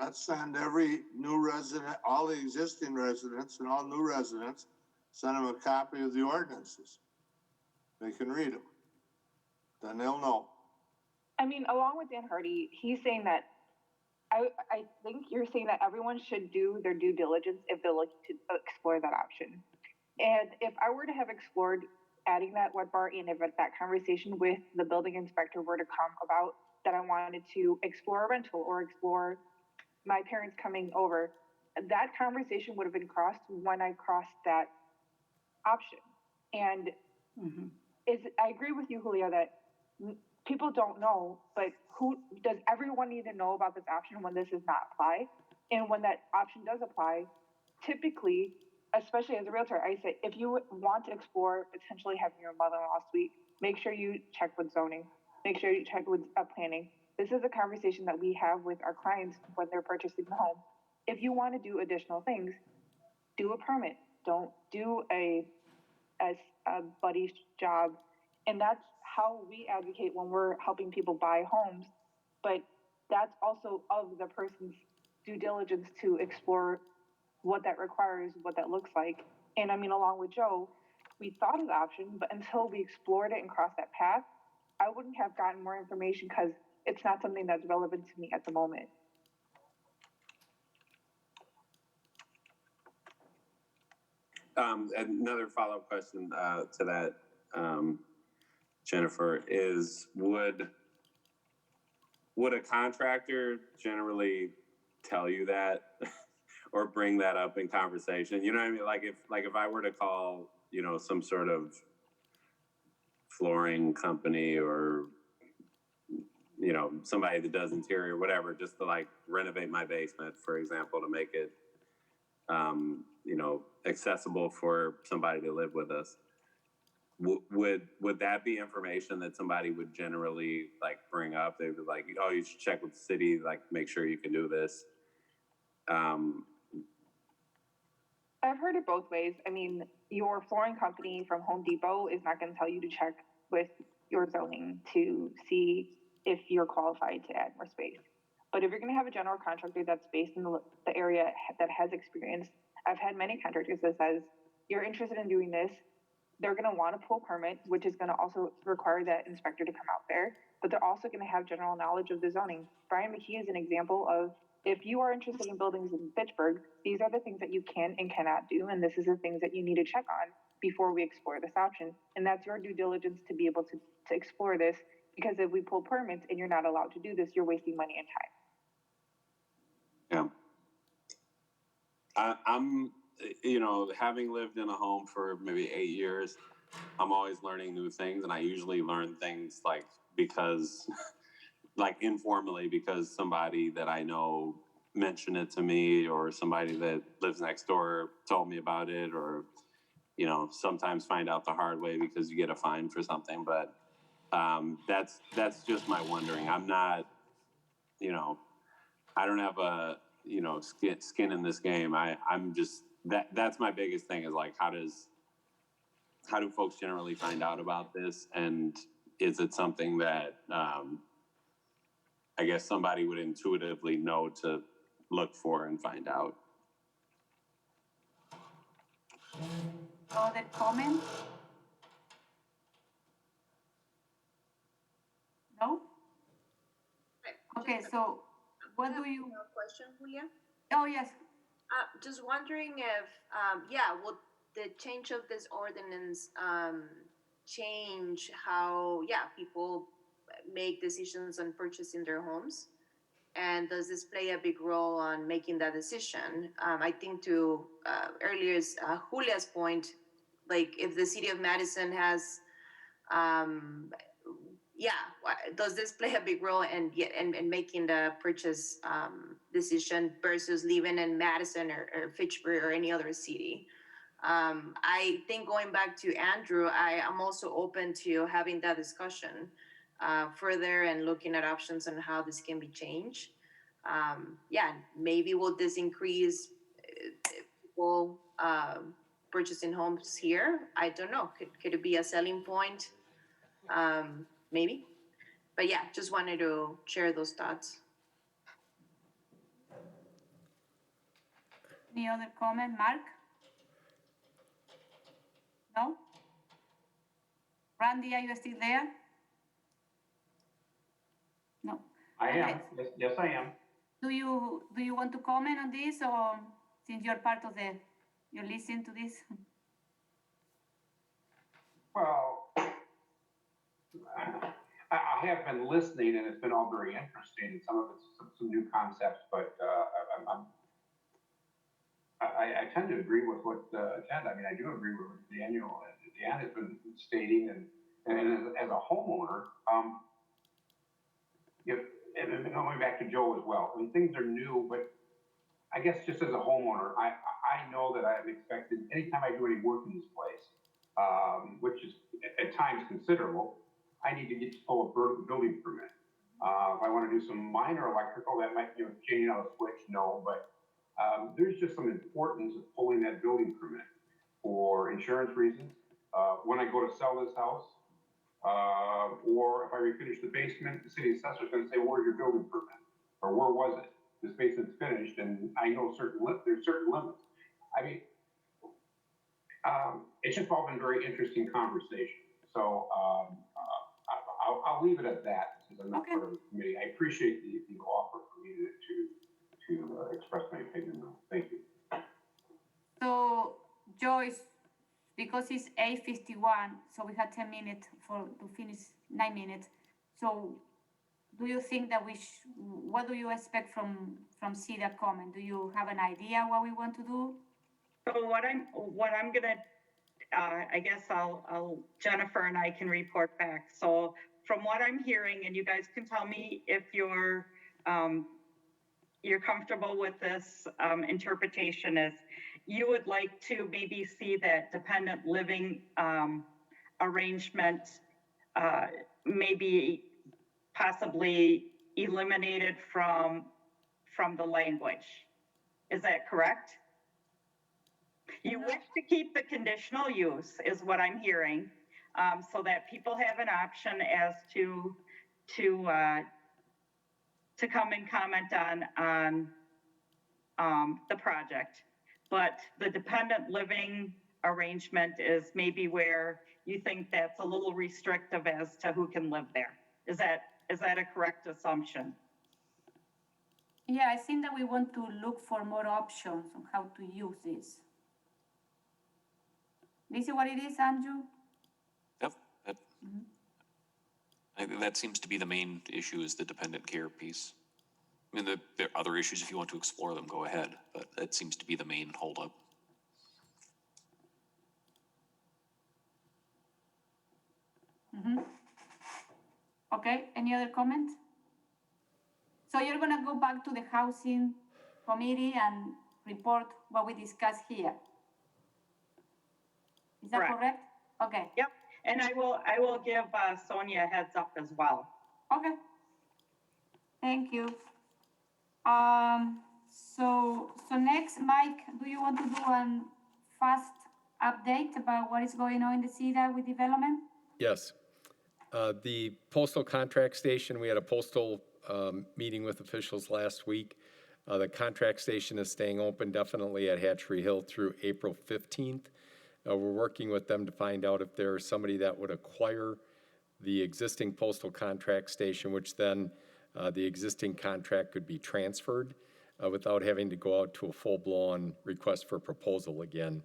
H: Let's send every new resident, all the existing residents and all new residents, send them a copy of the ordinances. They can read them. Then they'll know.
I: I mean, along with Dan Hardy, he's saying that, I think you're saying that everyone should do their due diligence if they're looking to explore that option. And if I were to have explored adding that wet bar in, if that conversation with the building inspector were to come about, that I wanted to explore a rental or explore my parents coming over, that conversation would have been crossed when I crossed that option. And I agree with you, Julia, that people don't know, but does everyone need to know about this option when this does not apply? And when that option does apply, typically, especially as a realtor, I say, if you want to explore potentially having your mother-in-law suite, make sure you check with zoning. Make sure you check with planning. This is a conversation that we have with our clients when they're purchasing the home. If you want to do additional things, do a permit. Don't do a buddy's job. And that's how we advocate when we're helping people buy homes. But that's also of the person's due diligence to explore what that requires, what that looks like. And I mean, along with Joe, we thought of the option, but until we explored it and crossed that path, I wouldn't have gotten more information because it's not something that's relevant to me at the moment.
K: Another follow-up question to that, Jennifer, is would a contractor generally tell you that or bring that up in conversation? You know what I mean? Like if I were to call, some sort of flooring company or, somebody that does interior, whatever, just to renovate my basement, for example, to make it, accessible for somebody to live with us. Would that be information that somebody would generally bring up? They would be like, oh, you should check with the city, make sure you can do this.
I: I've heard it both ways. I mean, your flooring company from Home Depot is not going to tell you to check with your zoning to see if you're qualified to add more space. But if you're going to have a general contractor that's based in the area that has experience, I've had many contractors that says, you're interested in doing this, they're going to want a pool permit, which is going to also require that inspector to come out there. but they're also going to have general knowledge of the zoning. Brian McKee is an example of, if you are interested in buildings in Fitchburg, these are the things that you can and cannot do, and this is the things that you need to check on before we explore this option. And that's your due diligence to be able to explore this, because if we pull permits and you're not allowed to do this, you're wasting money and time.
K: Yeah. I'm, having lived in a home for maybe 8 years, I'm always learning new things, and I usually learn things because informally, because somebody that I know mentioned it to me, or somebody that lives next door told me about it, or, sometimes find out the hard way because you get a fine for something. But that's just my wondering. I'm not, I don't have a, skin in this game. I'm just, that's my biggest thing is how do folks generally find out about this? And is it something that, I guess somebody would intuitively know to look for and find out?
A: Other comments? No? Okay, so what do you?
J: Question, Julia?
A: Oh, yes.
J: Just wondering if, will the change of this ordinance change how, people make decisions on purchasing their homes? And does this play a big role on making that decision? I think to earlier Julia's point, if the city of Madison has, does this play a big role in making the purchase decision versus living in Madison or Fitchburg or any other city? I think going back to Andrew, I am also open to having that discussion further and looking at options on how this can be changed. Maybe will this increase people purchasing homes here? I don't know. Could it be a selling point? Maybe. But just wanted to share those thoughts.
A: Any other comment, Mark? No? Randy, are you still there? No.
G: I am. Yes, I am.
A: Do you want to comment on this, or since you're part of you're listening to this?
G: Well, I have been listening, and it's been all very interesting. Some of it's some new concepts, but I tend to agree with what Ted. I mean, I do agree with what Daniel and Dan has been stating, and as a homeowner, and going back to Joe as well. I mean, things are new, but I guess just as a homeowner, I know that I'm expected anytime I do any work in this place, which is at times considerable, I need to get full of building permit. If I want to do some minor electrical, that might, changing out a switch, no, but there's just some importance of pulling that building permit for insurance reasons. When I go to sell this house, or if I refinish the basement, the city assessor is going to say, where's your building permit? Or where was it? This basement's finished, and I know there's certain limits. I mean, it's just all been very interesting conversation. So I'll leave it at that, since I'm not part of the committee. I appreciate the offer for me to express my opinion, though. Thank you.
A: So, Joyce, because it's 8:51, so we had 10 minutes to finish 9 minutes. So, do you think that what do you expect from CEDA comment? Do you have an idea what we want to do?
B: So what I'm gonna, I guess I'll Jennifer and I can report back. So from what I'm hearing, and you guys can tell me if you're comfortable with this interpretation, is you would like to maybe see that dependent living arrangement maybe possibly eliminated from the language. Is that correct? You wish to keep the conditional use, is what I'm hearing, so that people have an option as to come and comment on the project. But the dependent living arrangement is maybe where you think that's a little restrictive as to who can live there. Is that Is that a correct assumption?
A: Yeah, I think that we want to look for more options on how to use this. This is what it is, Andrew?
C: Yep. I think that seems to be the main issue, is the dependent care piece. I mean, there are other issues. If you want to explore them, go ahead, but that seems to be the main holdup.
A: Okay, any other comments? So you're gonna go back to the housing committee and report what we discussed here? Is that correct? Okay.
B: Yep, and I will give Sonia a heads up as well.
A: Okay. Thank you. So next, Mike, do you want to do a fast update about what is going on in the CDA with development?
D: Yes. The postal contract station, we had a postal meeting with officials last week. The contract station is staying open definitely at Hatchery Hill through April 15th. We're working with them to find out if there's somebody that would acquire the existing postal contract station, which then the existing contract could be transferred without having to go out to a full-blown request for proposal again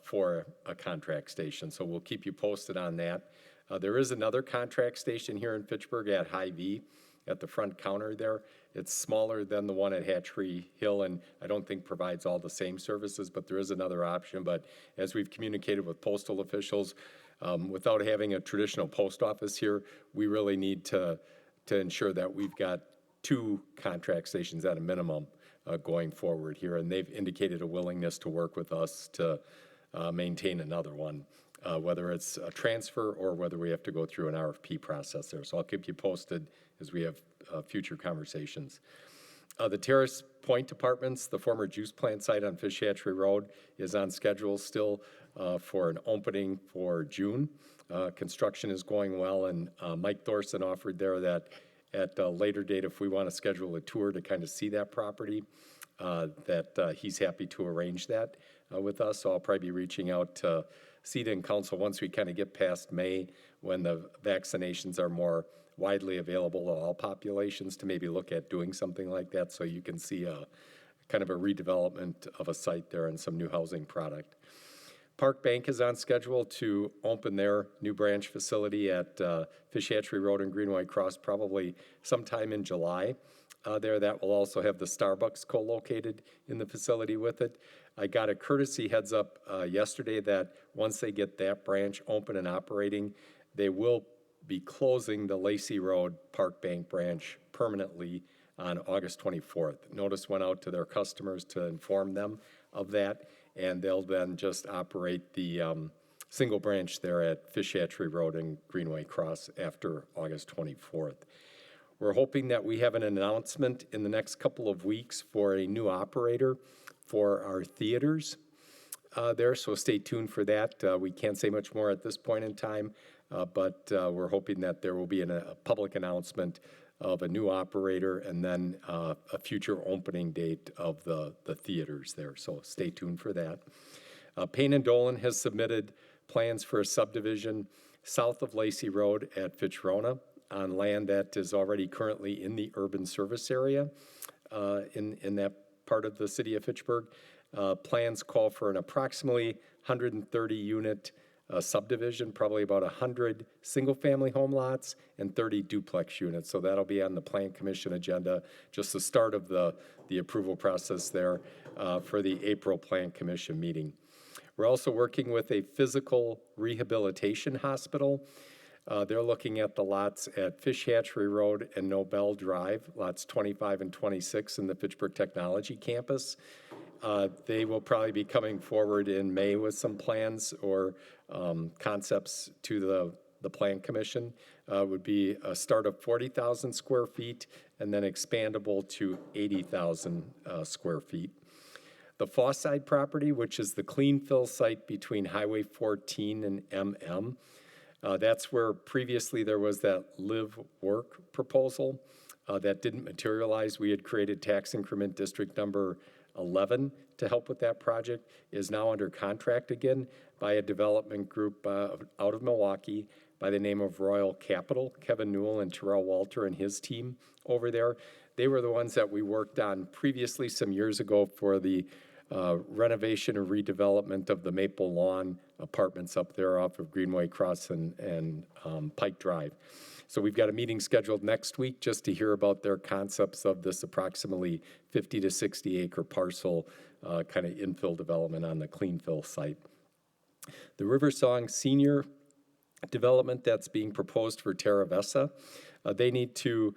D: for a contract station. So we'll keep you posted on that. There is another contract station here in Fitchburg at Hy-Vee at the front counter there. It's smaller than the one at Hatchery Hill, and I don't think provides all the same services, but there is another option. But as we've communicated with postal officials, without having a traditional post office here, we really need to ensure that we've got 2 contract stations at a minimum going forward here, and they've indicated a willingness to work with us to maintain another one, whether it's a transfer or whether we have to go through an RFP process there. So I'll keep you posted as we have future conversations. The Terrace Point Apartments, the former juice plant site on Fish Hatchery Road, is on schedule still for an opening for June. Construction is going well, and Mike Thorson offered there that at a later date, if we want to schedule a tour to kind of see that property, that he's happy to arrange that with us. So I'll probably be reaching out to CEDA and Council once we kind of get past May, when the vaccinations are more widely available to all populations, to maybe look at doing something like that, so you can see a kind of a redevelopment of a site there and some new housing product. Park Bank is on schedule to open their new branch facility at Fish Hatchery Road and Greenway Cross probably sometime in July. There, that will also have the Starbucks co-located in the facility with it. I got a courtesy heads up yesterday that once they get that branch open and operating, they will be closing the Lacey Road Park Bank branch permanently on August 24th. Notice went out to their customers to inform them of that, and they'll then just operate the single branch there at Fish Hatchery Road and Greenway Cross after August 24th. We're hoping that we have an announcement in the next couple of weeks for a new operator for our theaters there, so stay tuned for that. We can't say much more at this point in time, but we're hoping that there will be a public announcement of a new operator and then a future opening date of the theaters there, so stay tuned for that. Payne and Dolan has submitted plans for a subdivision south of Lacey Road at Fitchrona on land that is already currently in the urban service area in that part of the city of Fitchburg. Plans call for an approximately 130-unit subdivision, probably about 100 single-family home lots and 30 duplex units. So that'll be on the Plan Commission agenda, just the start of the approval process there for the April Plan Commission meeting. We're also working with a physical rehabilitation hospital. They're looking at the lots at Fish Hatchery Road and Nobel Drive, lots 25 and 26 in the Fitchburg Technology Campus. They will probably be coming forward in May with some plans or concepts to the Plan Commission. Would be a start of 40,000 square feet and then expandable to 80,000 square feet. The Fawside property, which is the clean fill site between Highway 14 and MM, that's where previously there was that live work proposal that didn't materialize. We had created tax increment district number 11 to help with that project, is now under contract again by a development group out of Milwaukee. by the name of Royal Capital, Kevin Newell and Terrell Walter and his team over there. They were the ones that we worked on previously some years ago for the renovation or redevelopment of the Maple Lawn apartments up there off of Greenway Cross and Pike Drive. So we've got a meeting scheduled next week just to hear about their concepts of this approximately 50 to 60 acre parcel kind of infill development on the Cleanfill site. The Riversong Senior development that's being proposed for Terra Vesa, they need to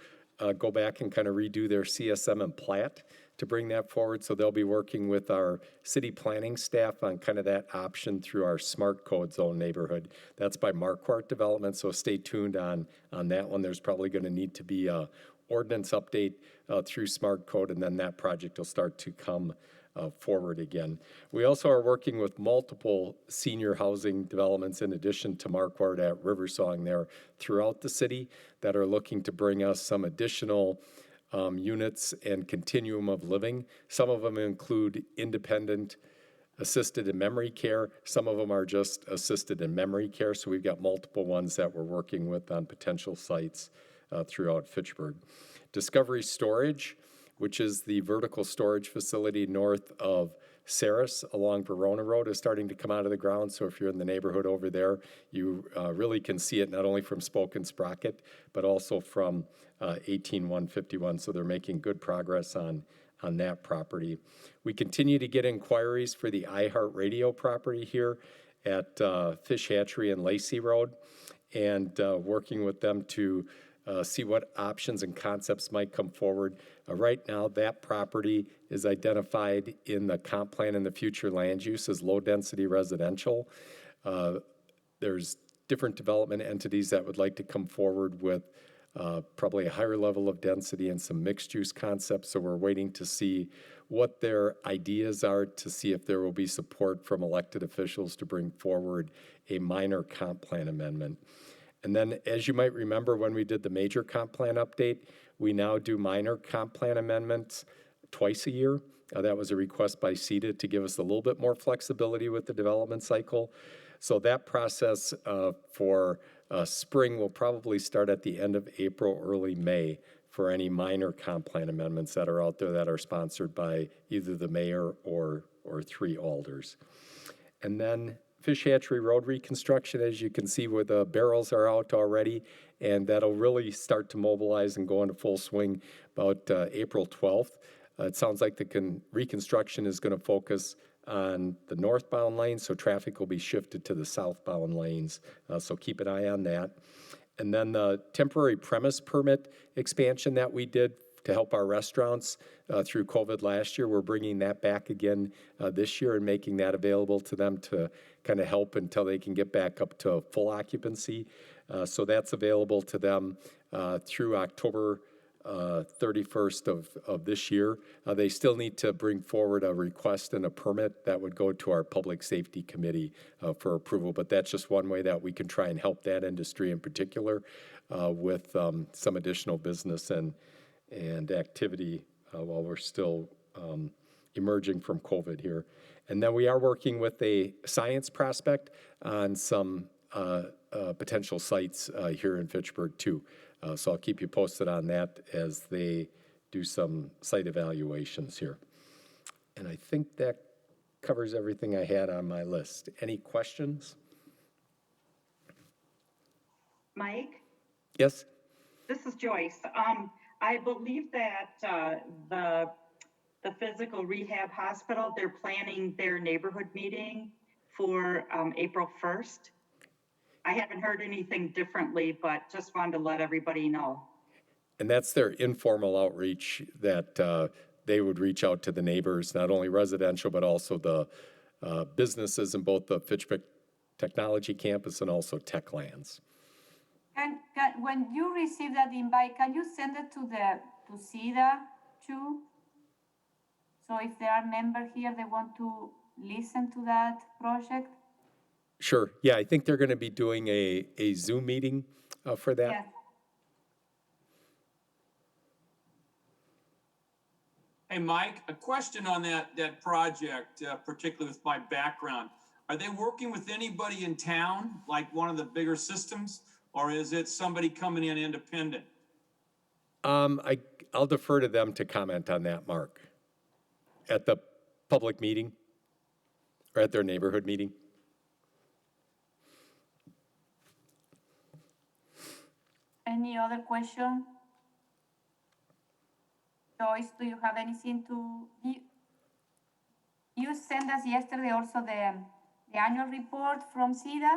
D: go back and kind of redo their CSM and plat to bring that forward. So they'll be working with our city planning staff on kind of that option through our smart code zone neighborhood. That's by Marquardt Development, so stay tuned on that one. There's probably going to need to be a ordinance update through smart code, and then that project will start to come forward again. We also are working with multiple senior housing developments in addition to Marquardt at Riversong there throughout the city that are looking to bring us some additional units and continuum of living. Some of them include independent assisted in memory care. Some of them are just assisted in memory care. So we've got multiple ones that we're working with on potential sites throughout Fitchburg. Discovery Storage, which is the vertical storage facility north of Saris along Verona Road, is starting to come out of the ground. So if you're in the neighborhood over there, you really can see it not only from Spoke and Sprocket, but also from 18151. So they're making good progress on that property. We continue to get inquiries for the iHeartRadio property here at Fish Hatchery and Lacey Road, and working with them to see what options and concepts might come forward. Right now, that property is identified in the comp plan and the future land use as low-density residential. There's different development entities that would like to come forward with probably a higher level of density and some mixed-use concepts, so we're waiting to see what their ideas are to see if there will be support from elected officials to bring forward a minor comp plan amendment. And then, as you might remember, when we did the major comp plan update, we now do minor comp plan amendments twice a year. That was a request by CETA to give us a little bit more flexibility with the development cycle. So that process for spring will probably start at the end of April, early May for any minor comp plan amendments that are out there that are sponsored by either the mayor or 3 alders. And then Fish Hatchery Road reconstruction, as you can see, where the barrels are out already, and that'll really start to mobilize and go into full swing about April 12th. It sounds like the reconstruction is going to focus on the northbound lanes, so traffic will be shifted to the southbound lanes, so keep an eye on that. And then the temporary premise permit expansion that we did to help our restaurants through COVID last year, we're bringing that back again this year and making that available to them to kind of help until they can get back up to full occupancy. So that's available to them through October 31st of this year. They still need to bring forward a request and a permit that would go to our Public Safety Committee for approval, but that's just one way that we can try and help that industry in particular with some additional business and activity while we're still emerging from COVID here. And then we are working with a science prospect on some potential sites here in Fitchburg too. So I'll keep you posted on that as they do some site evaluations here. And I think that covers everything I had on my list. Any questions?
B: Mike?
D: Yes?
B: This is Joyce. I believe that the physical rehab hospital, they're planning their neighborhood meeting for April 1st. I haven't heard anything differently, but just wanted to let everybody know.
D: And that's their informal outreach that they would reach out to the neighbors, not only residential, but also the businesses in both the Fitchburg Technology Campus and also Tech Lands.
A: When you receive that invite, can you send it to CETA too? So if there are members here that want to listen to that project?
D: Sure. Yeah, I think they're going to be doing a Zoom meeting for that.
A: Yeah.
F: Hey, Mike, a question on that project, particularly with my background. are they working with anybody in town, like one of the bigger systems, or is it somebody coming in independent?
D: I'll defer to them to comment on that, Mark, at the public meeting or at their neighborhood meeting.
A: Any other question? Joyce, do you have anything to, you sent us yesterday also the annual report from CEDA?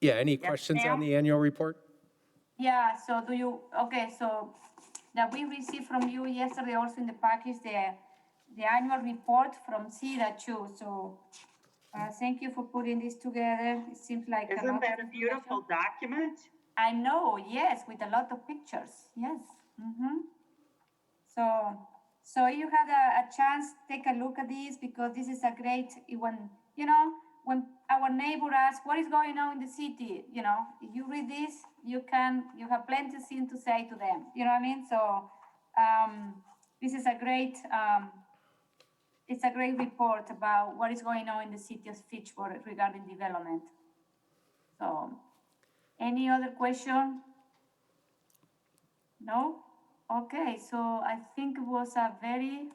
D: Yeah, any questions on the annual report?
A: Yeah, so do you, okay, so that we received from you yesterday also in the package, the annual report from CEDA too, so thank you for putting this together. It seems like a lot
B: Isn't that
A: of
B: a beautiful document?
A: I know, yes, with a lot of pictures, yes. So you had a chance, take a look at this because this is a great, when, you know, when our neighbor asks, what is going on in the city? You know, if you read this, you have plenty of things to say to them. You know what I mean? So this is a great, it's a great report about what is going on in the city of Fitchburg regarding development. So, any other question? No? Okay, so I think it was a very,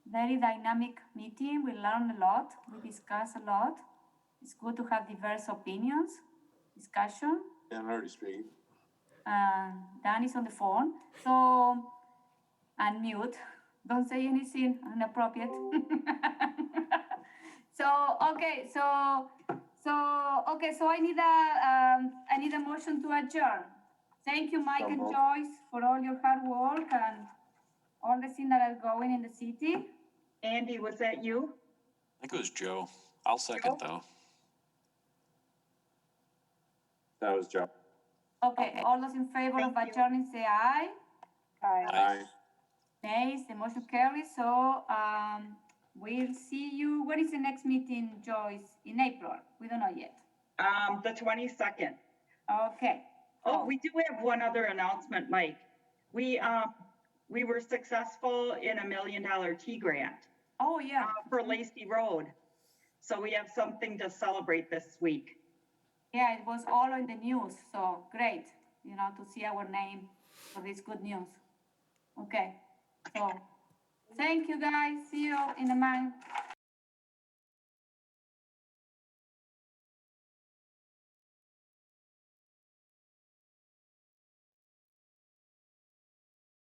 A: very dynamic meeting. We learned a lot. We discussed a lot. It's good to have diverse opinions, discussion.
H: Can't hardly speak.
A: Dan is on the phone. So, unmute. Don't say anything inappropriate. So I need a motion to adjourn. Thank you, Mike and Joyce, for all your hard work and all the things that are going in the city.
B: Andy, was that you?
C: I think it was Joe. I'll second though.
K: That was Joe.
A: Okay, all those in favor of adjourning say aye.
H: Aye.
A: Nays, the motion carries. So we'll see you. When is the next meeting, Joyce? In April? We don't know yet.
B: The 22nd.
A: Okay.
B: Oh, we do have one other announcement, Mike. We were successful in $1 million T grant.
A: Oh, yeah.
B: For Lacey Road. So we have something to celebrate this week.
A: Yeah, it was all in the news. So great, you know, to see our name for this good news. Okay. So thank you, guys. See you in a month.